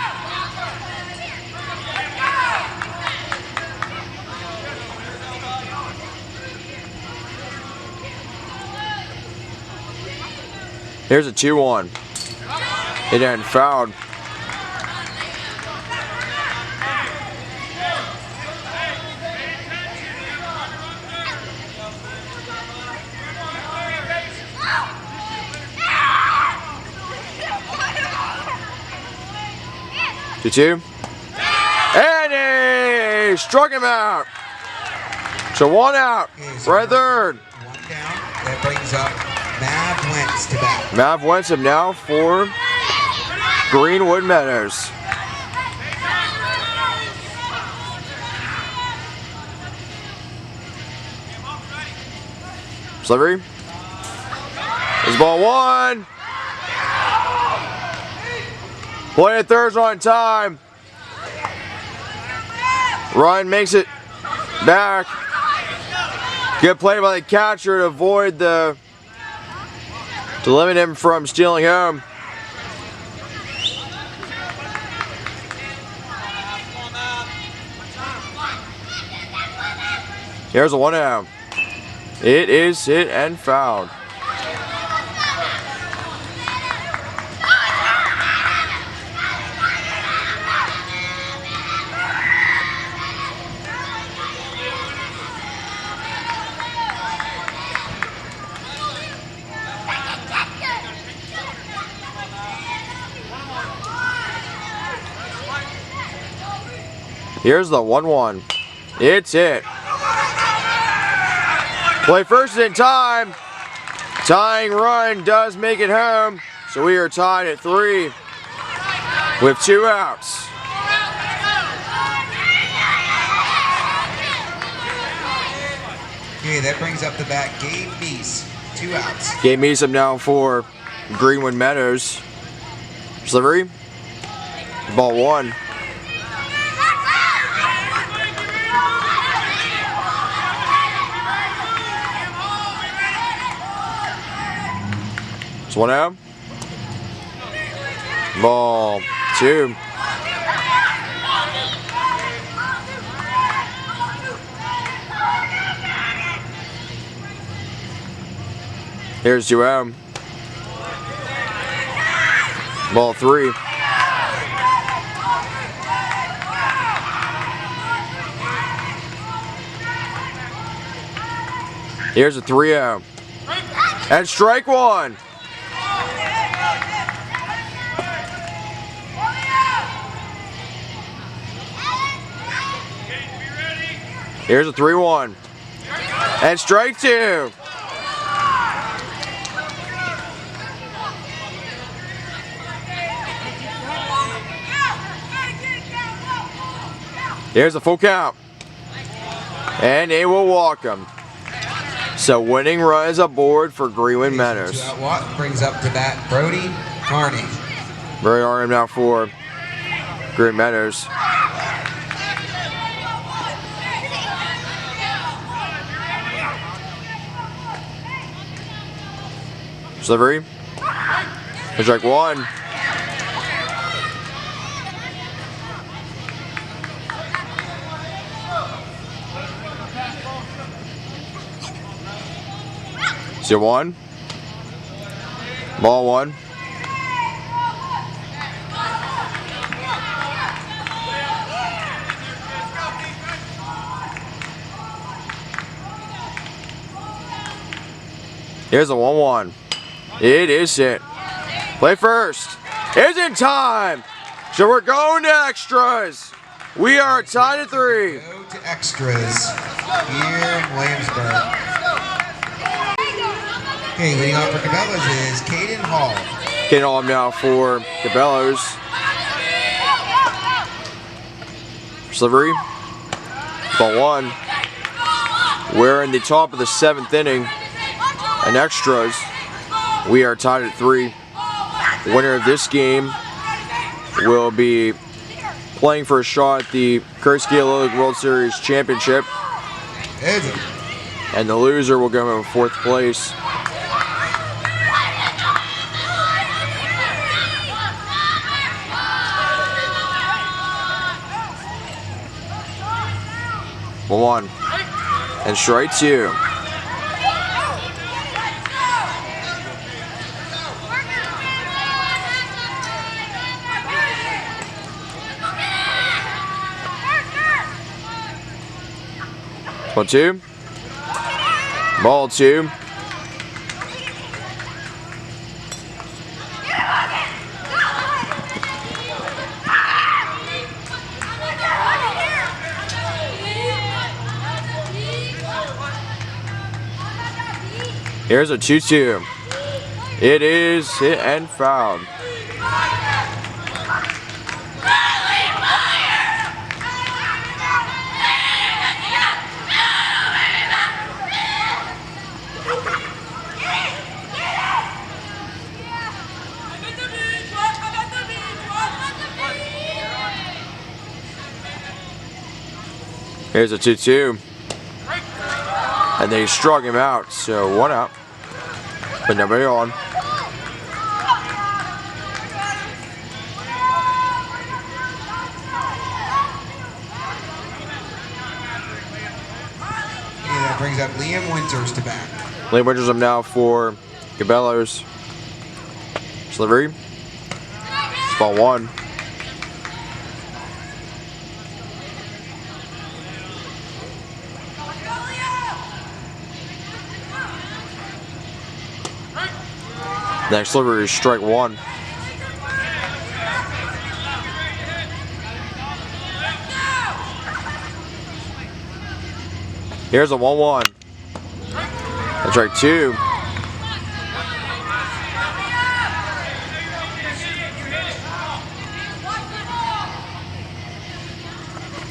Speaker 2: Here's a 2-1. It hadn't fouled. Two. And he struck him out. So 1 out. Right third.
Speaker 3: 1 down. That brings up Mav Wentz to bat.
Speaker 2: Mav Wentz up now for Greenwood Meadows. Delivery. It's ball 1. Play at third's on time. Ryan makes it back. Good play by the catcher to avoid to limit him from stealing home. Here's a 1 out. It is hit and fouled. Here's the 1-1. It's hit. Play first in time. Tying run does make it home. So we are tied at 3 with 2 outs.
Speaker 3: Okay, that brings up the bat Gabe Meese. 2 outs.
Speaker 2: Gabe Meese up now for Greenwood Meadows. Delivery. Ball 1. It's 1 out. Ball 2. Here's 2 out. Ball 3. Here's a 3 out. And strike 1. Here's a 3-1. And strike 2. Here's a full count. And they will walk him. So winning run is aboard for Greenwood Meadows.
Speaker 3: Watt brings up to bat Brody Carney.
Speaker 2: Brody Arnhem now for Greenwood Meadows. Delivery. Strike 1. See 1. Ball 1. Here's a 1-1. It is hit. Play first. Is in time. So we're going to extras. We are tied at 3.
Speaker 3: Go to extras here in Williamsburg. Okay, leading off for Cabela's is Caden Hall.
Speaker 2: Caden Hall now for Kabello's. Delivery. Ball 1. We're in the top of the 7th inning. And extras. We are tied at 3. The winner of this game will be playing for a shot at the Kurski League World Series Championship. And the loser will go in 4th place. One and strike 2. Ball 2. Ball 2. Here's a 2-2. It is hit and fouled. Here's a 2-2. And they struck him out, so 1 out. But nobody on.
Speaker 3: And that brings up Liam Winters to bat.
Speaker 2: Liam Winters up now for Kabello's. Delivery. It's ball 1. Next delivery is strike 1. Here's a 1-1. That's strike 2.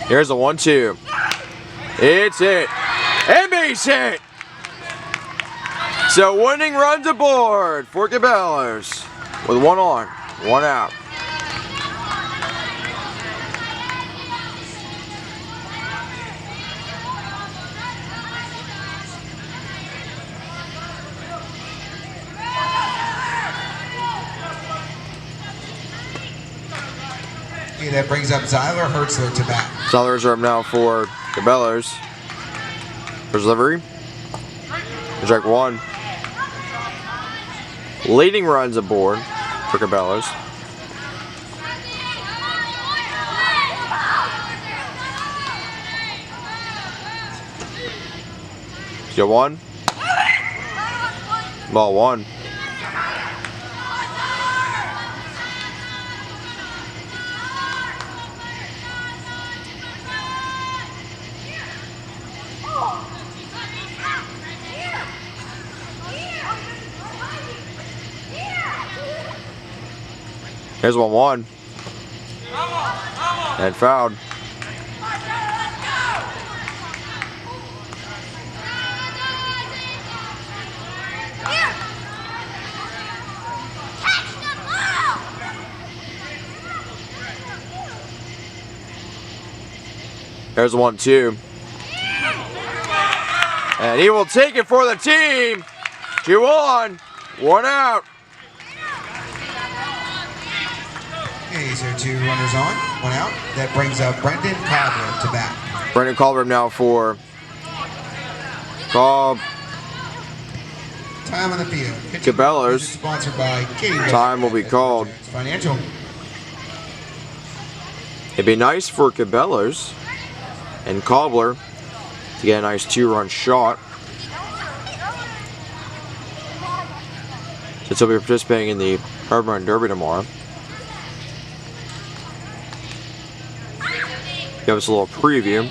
Speaker 2: Here's a 1-2. It's hit. And base hit. So winning runs aboard for Kabello's with 1 on, 1 out.
Speaker 3: that brings up Zyler Hertzler to bat.
Speaker 2: Sellers are up now for Cabellos. There's delivery. Strike one. Leading runs aboard for Cabellos. Go one. Ball one. Here's 1-1. And fouled. There's 1-2. And he will take it for the team. 2-1. 1 out.
Speaker 3: Okay, so 2 runners on, 1 out. That brings up Brendan Cobbler to bat.
Speaker 2: Brendan Cobbler now for Cobb.
Speaker 3: Time on the field.
Speaker 2: Cabellos.
Speaker 3: Sponsored by Katie.
Speaker 2: Time will be called.
Speaker 3: Financial.
Speaker 2: It'd be nice for Cabellos and Cobbler to get a nice 2-run shot, since he'll be participating in the Home Run Derby tomorrow. Give us a little preview.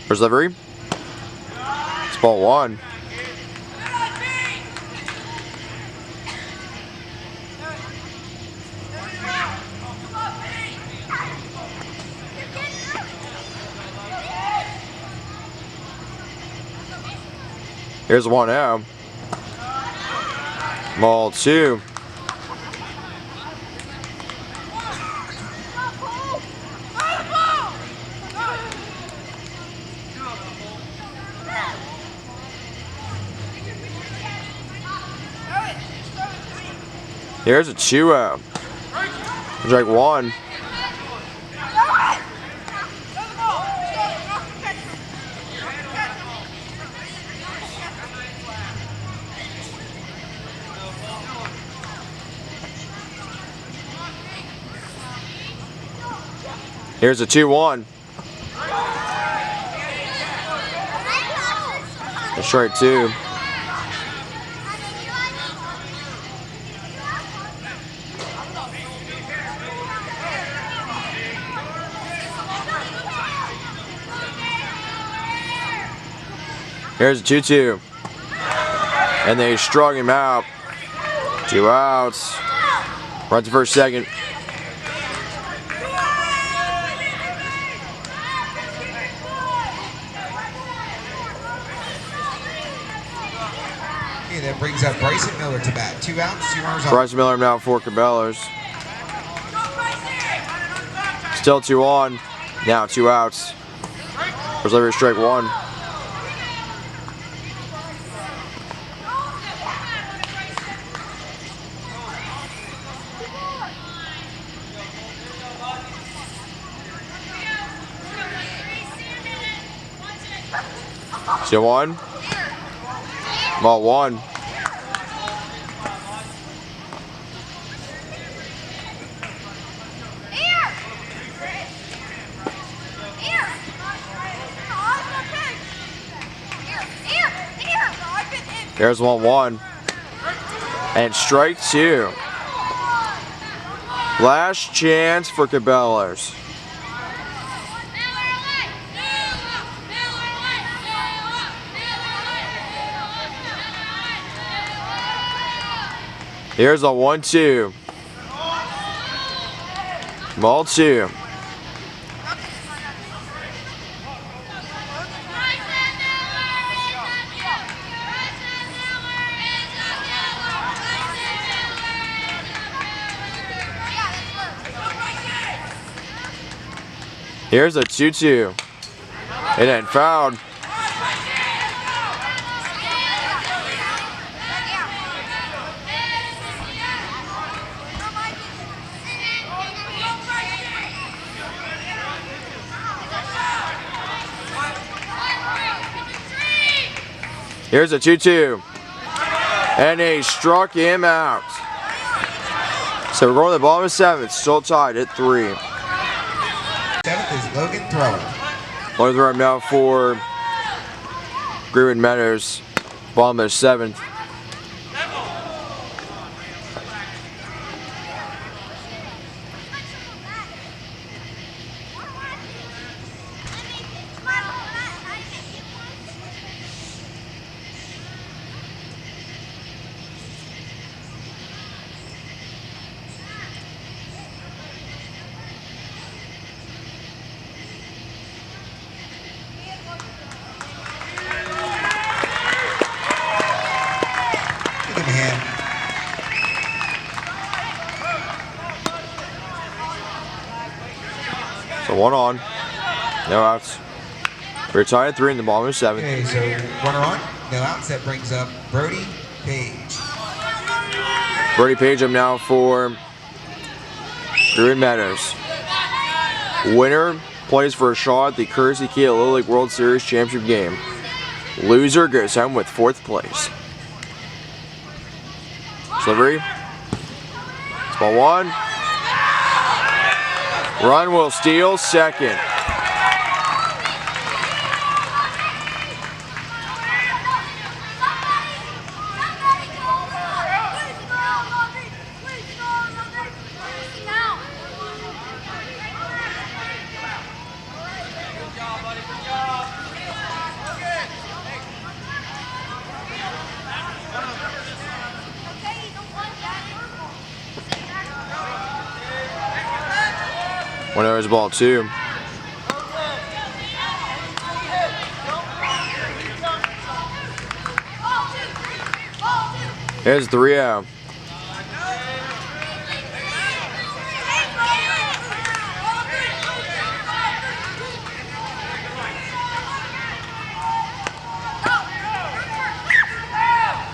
Speaker 2: First delivery. It's ball one. Here's 1 out. Ball two. Here's a 2 out. Strike one. Here's a 2-1. A strike two. Here's a 2-2. And they strung him out. 2 outs. Run to first, second.
Speaker 3: Okay, that brings up Bryson Miller to bat. 2 outs, 2 runners on.
Speaker 2: Bryson Miller now for Cabellos. Still 2 on. Now 2 outs. First delivery, strike one. Still 1. Ball one. There's 1-1. And strike two. Last chance for Cabellos. Here's a 1-2. Ball 2. Here's a 2-2. It ain't fouled. Here's a 2-2. And he struck him out. So we're going to the bottom of 7th, still tied at 3.
Speaker 3: 7th is Logan Thrower.
Speaker 2: Logan Thrower now for Greenwood Meadows, bottom of 7th. So 1 on, no outs. We're tied at 3 in the bottom of 7th.
Speaker 3: Okay, so runner on, no outs. That brings up Brody Page.
Speaker 2: Brody Page up now for Greenwood Meadows. Winner plays for a shot at the Courtesy Kia Little League World Series Championship game. Loser goes home with 4th place. Delivery. It's ball 1. Run will steal 2nd. One over ball 2. Here's 3-0.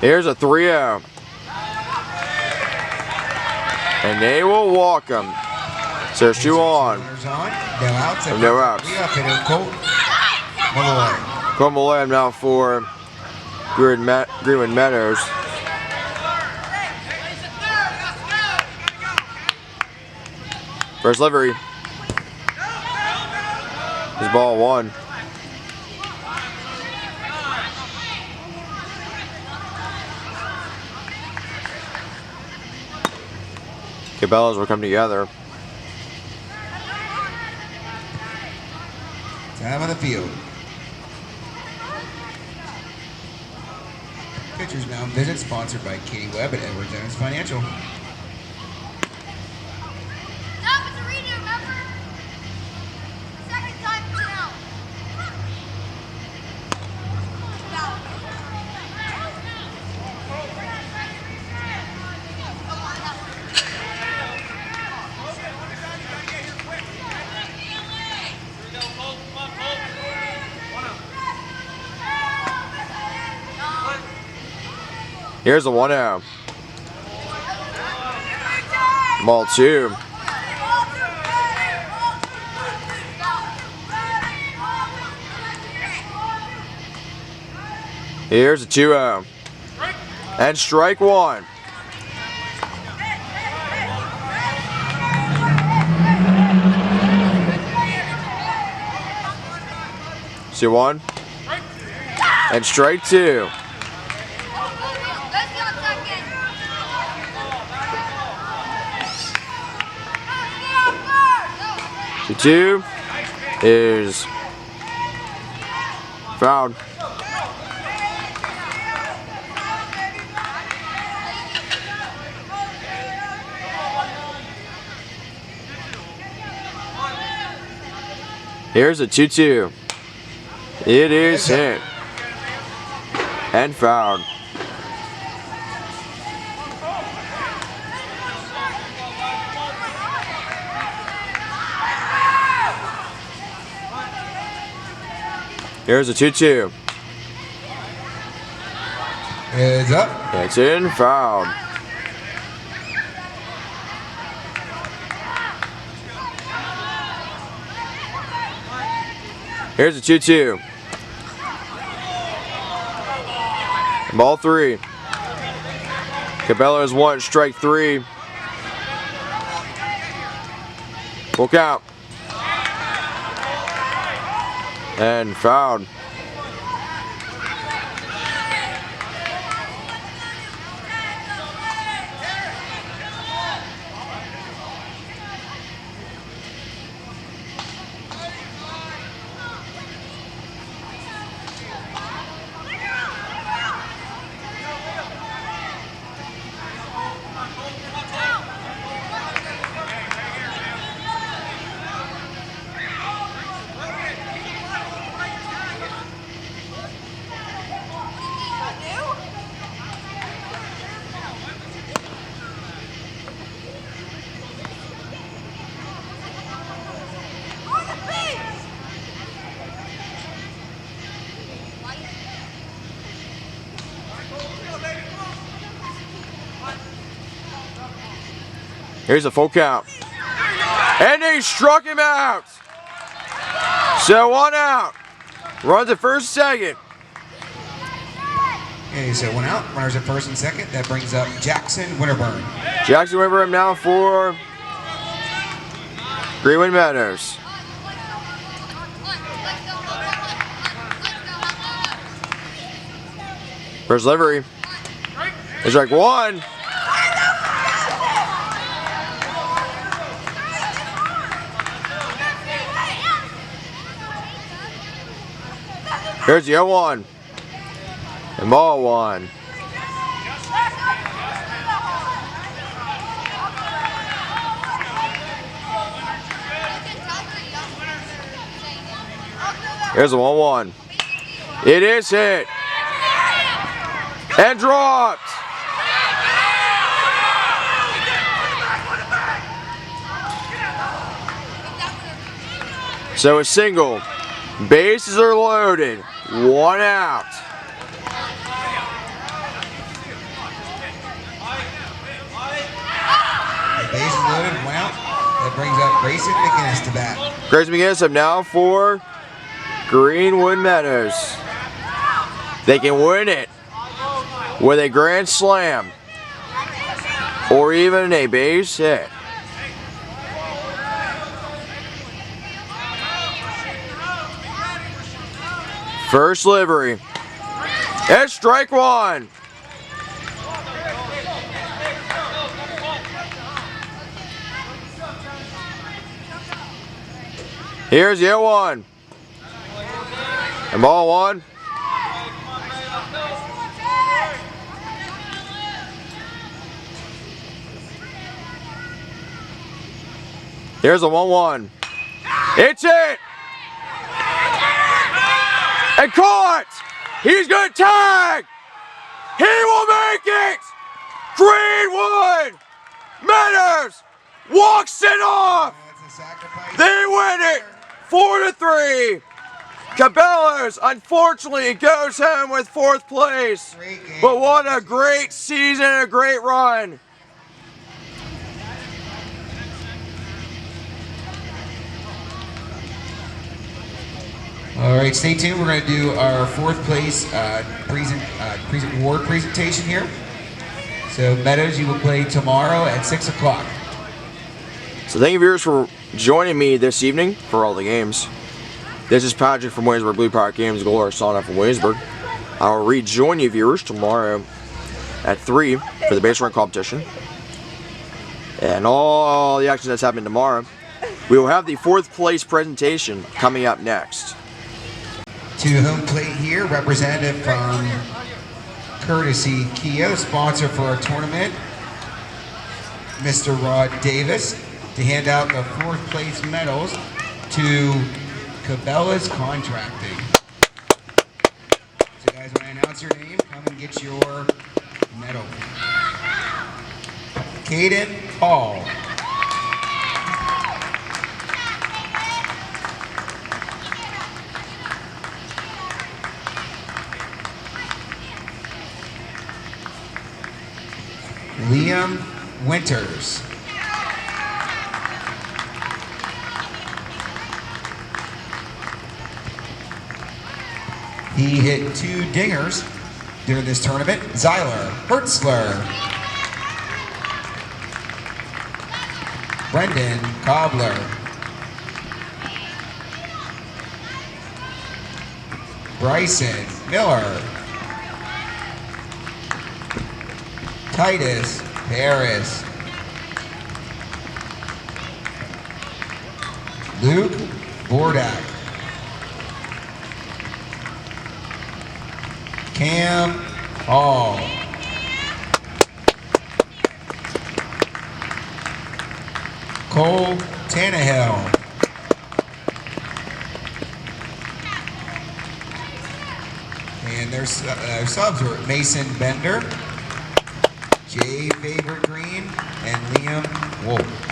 Speaker 2: Here's a 3-0. And they will walk him. So there's 2 on.
Speaker 3: No outs.
Speaker 2: No outs. Colt Malloy now for Greenwood Meadows. First delivery is ball 1. Cabellos will come together.
Speaker 3: Time on the field. Pitcher's Mound Visit, sponsored by Katie Webb and Edward Jones Financial.
Speaker 2: Here's a 1-0. Ball 2. Here's a 2-0. And strike 1. See 1. And strike 2. 2 is fouled. Here's a 2-2. It is hit. And fouled. Here's a 2-2.
Speaker 3: Heads up.
Speaker 2: It's in, fouled. Here's a 2-2. Ball 3. Kabello has 1, strike 3. Full count. And fouled. Here's a full count. And they struck him out. So 1 out. Runs at first, second.
Speaker 3: Okay, so 1 out. Runners at first and second. That brings up Jackson Winterburn.
Speaker 2: Jackson Winterburn now for Greenwood Meadows. First delivery. It's strike 1. Here's the 0-1. And ball 1. Here's a 1-1. It is hit. And dropped. So a single. Bases are loaded. 1 out.
Speaker 3: The base is loaded. 1 out. That brings up Grayson McGinnis to bat.
Speaker 2: Grayson McGinnis up now for Greenwood Meadows. They can win it with a grand slam or even a base hit. First delivery. It's strike 1. Here's the 0-1. And ball 1. Here's a 1-1. It's it. And caught! He's gonna tag! He will make it! Greenwood Meadows walks it off! They win it 4-3. Cabela's unfortunately goes home with 4th place. But what a great season and a great run.
Speaker 3: All right, stay tuned. We're going to do our 4th place award presentation here. So Meadows, you will play tomorrow at 6 o'clock.
Speaker 2: So thank you viewers for joining me this evening for all the games. This is Patrick from Williamsburg Blue Pirate Games, Golar Sauna from Williamsburg. I will rejoin you viewers tomorrow at 3 for the base run competition. And all the action that's happening tomorrow. We will have the 4th place presentation coming up next.
Speaker 3: To home plate here, representative from Courtesy Kia, sponsor for our tournament, Mr. Rod Davis, to hand out the 4th place medals to Cabela's Contracting. So guys, when I announce your name, come and get your medal. Caden Hall. Liam Winters. He hit 2 dingers during this tournament. Zyler Hertzler. Brendan Cobbler. Bryson Miller. Titus Harris. Luke Bordak. Cam Hall. Cole Tannehill. And their subs were Mason Bender, Jay Favorite Green, and Liam Wolf.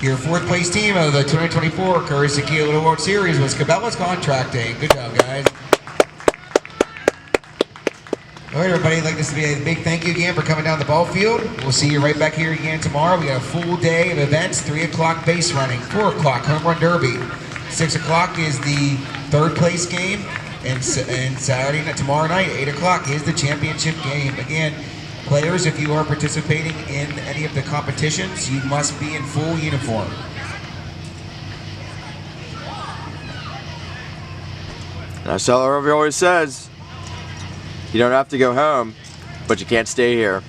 Speaker 3: Your 4th place team of the 2024 Courage Tequila World Series was Cabela's Contracting. Good job, guys. All right, everybody, I'd like this to be a big thank you again for coming down the ball field. We'll see you right back here again tomorrow. We got a full day of events, 3 o'clock base running, 4 o'clock home run derby, 6 o'clock is the 3rd place game, and Saturday night, tomorrow night, 8 o'clock is the championship game. Again, players, if you are participating in any of the competitions, you must be in full uniform.
Speaker 2: That's how everybody always says. You don't have to go home, but you can't stay here.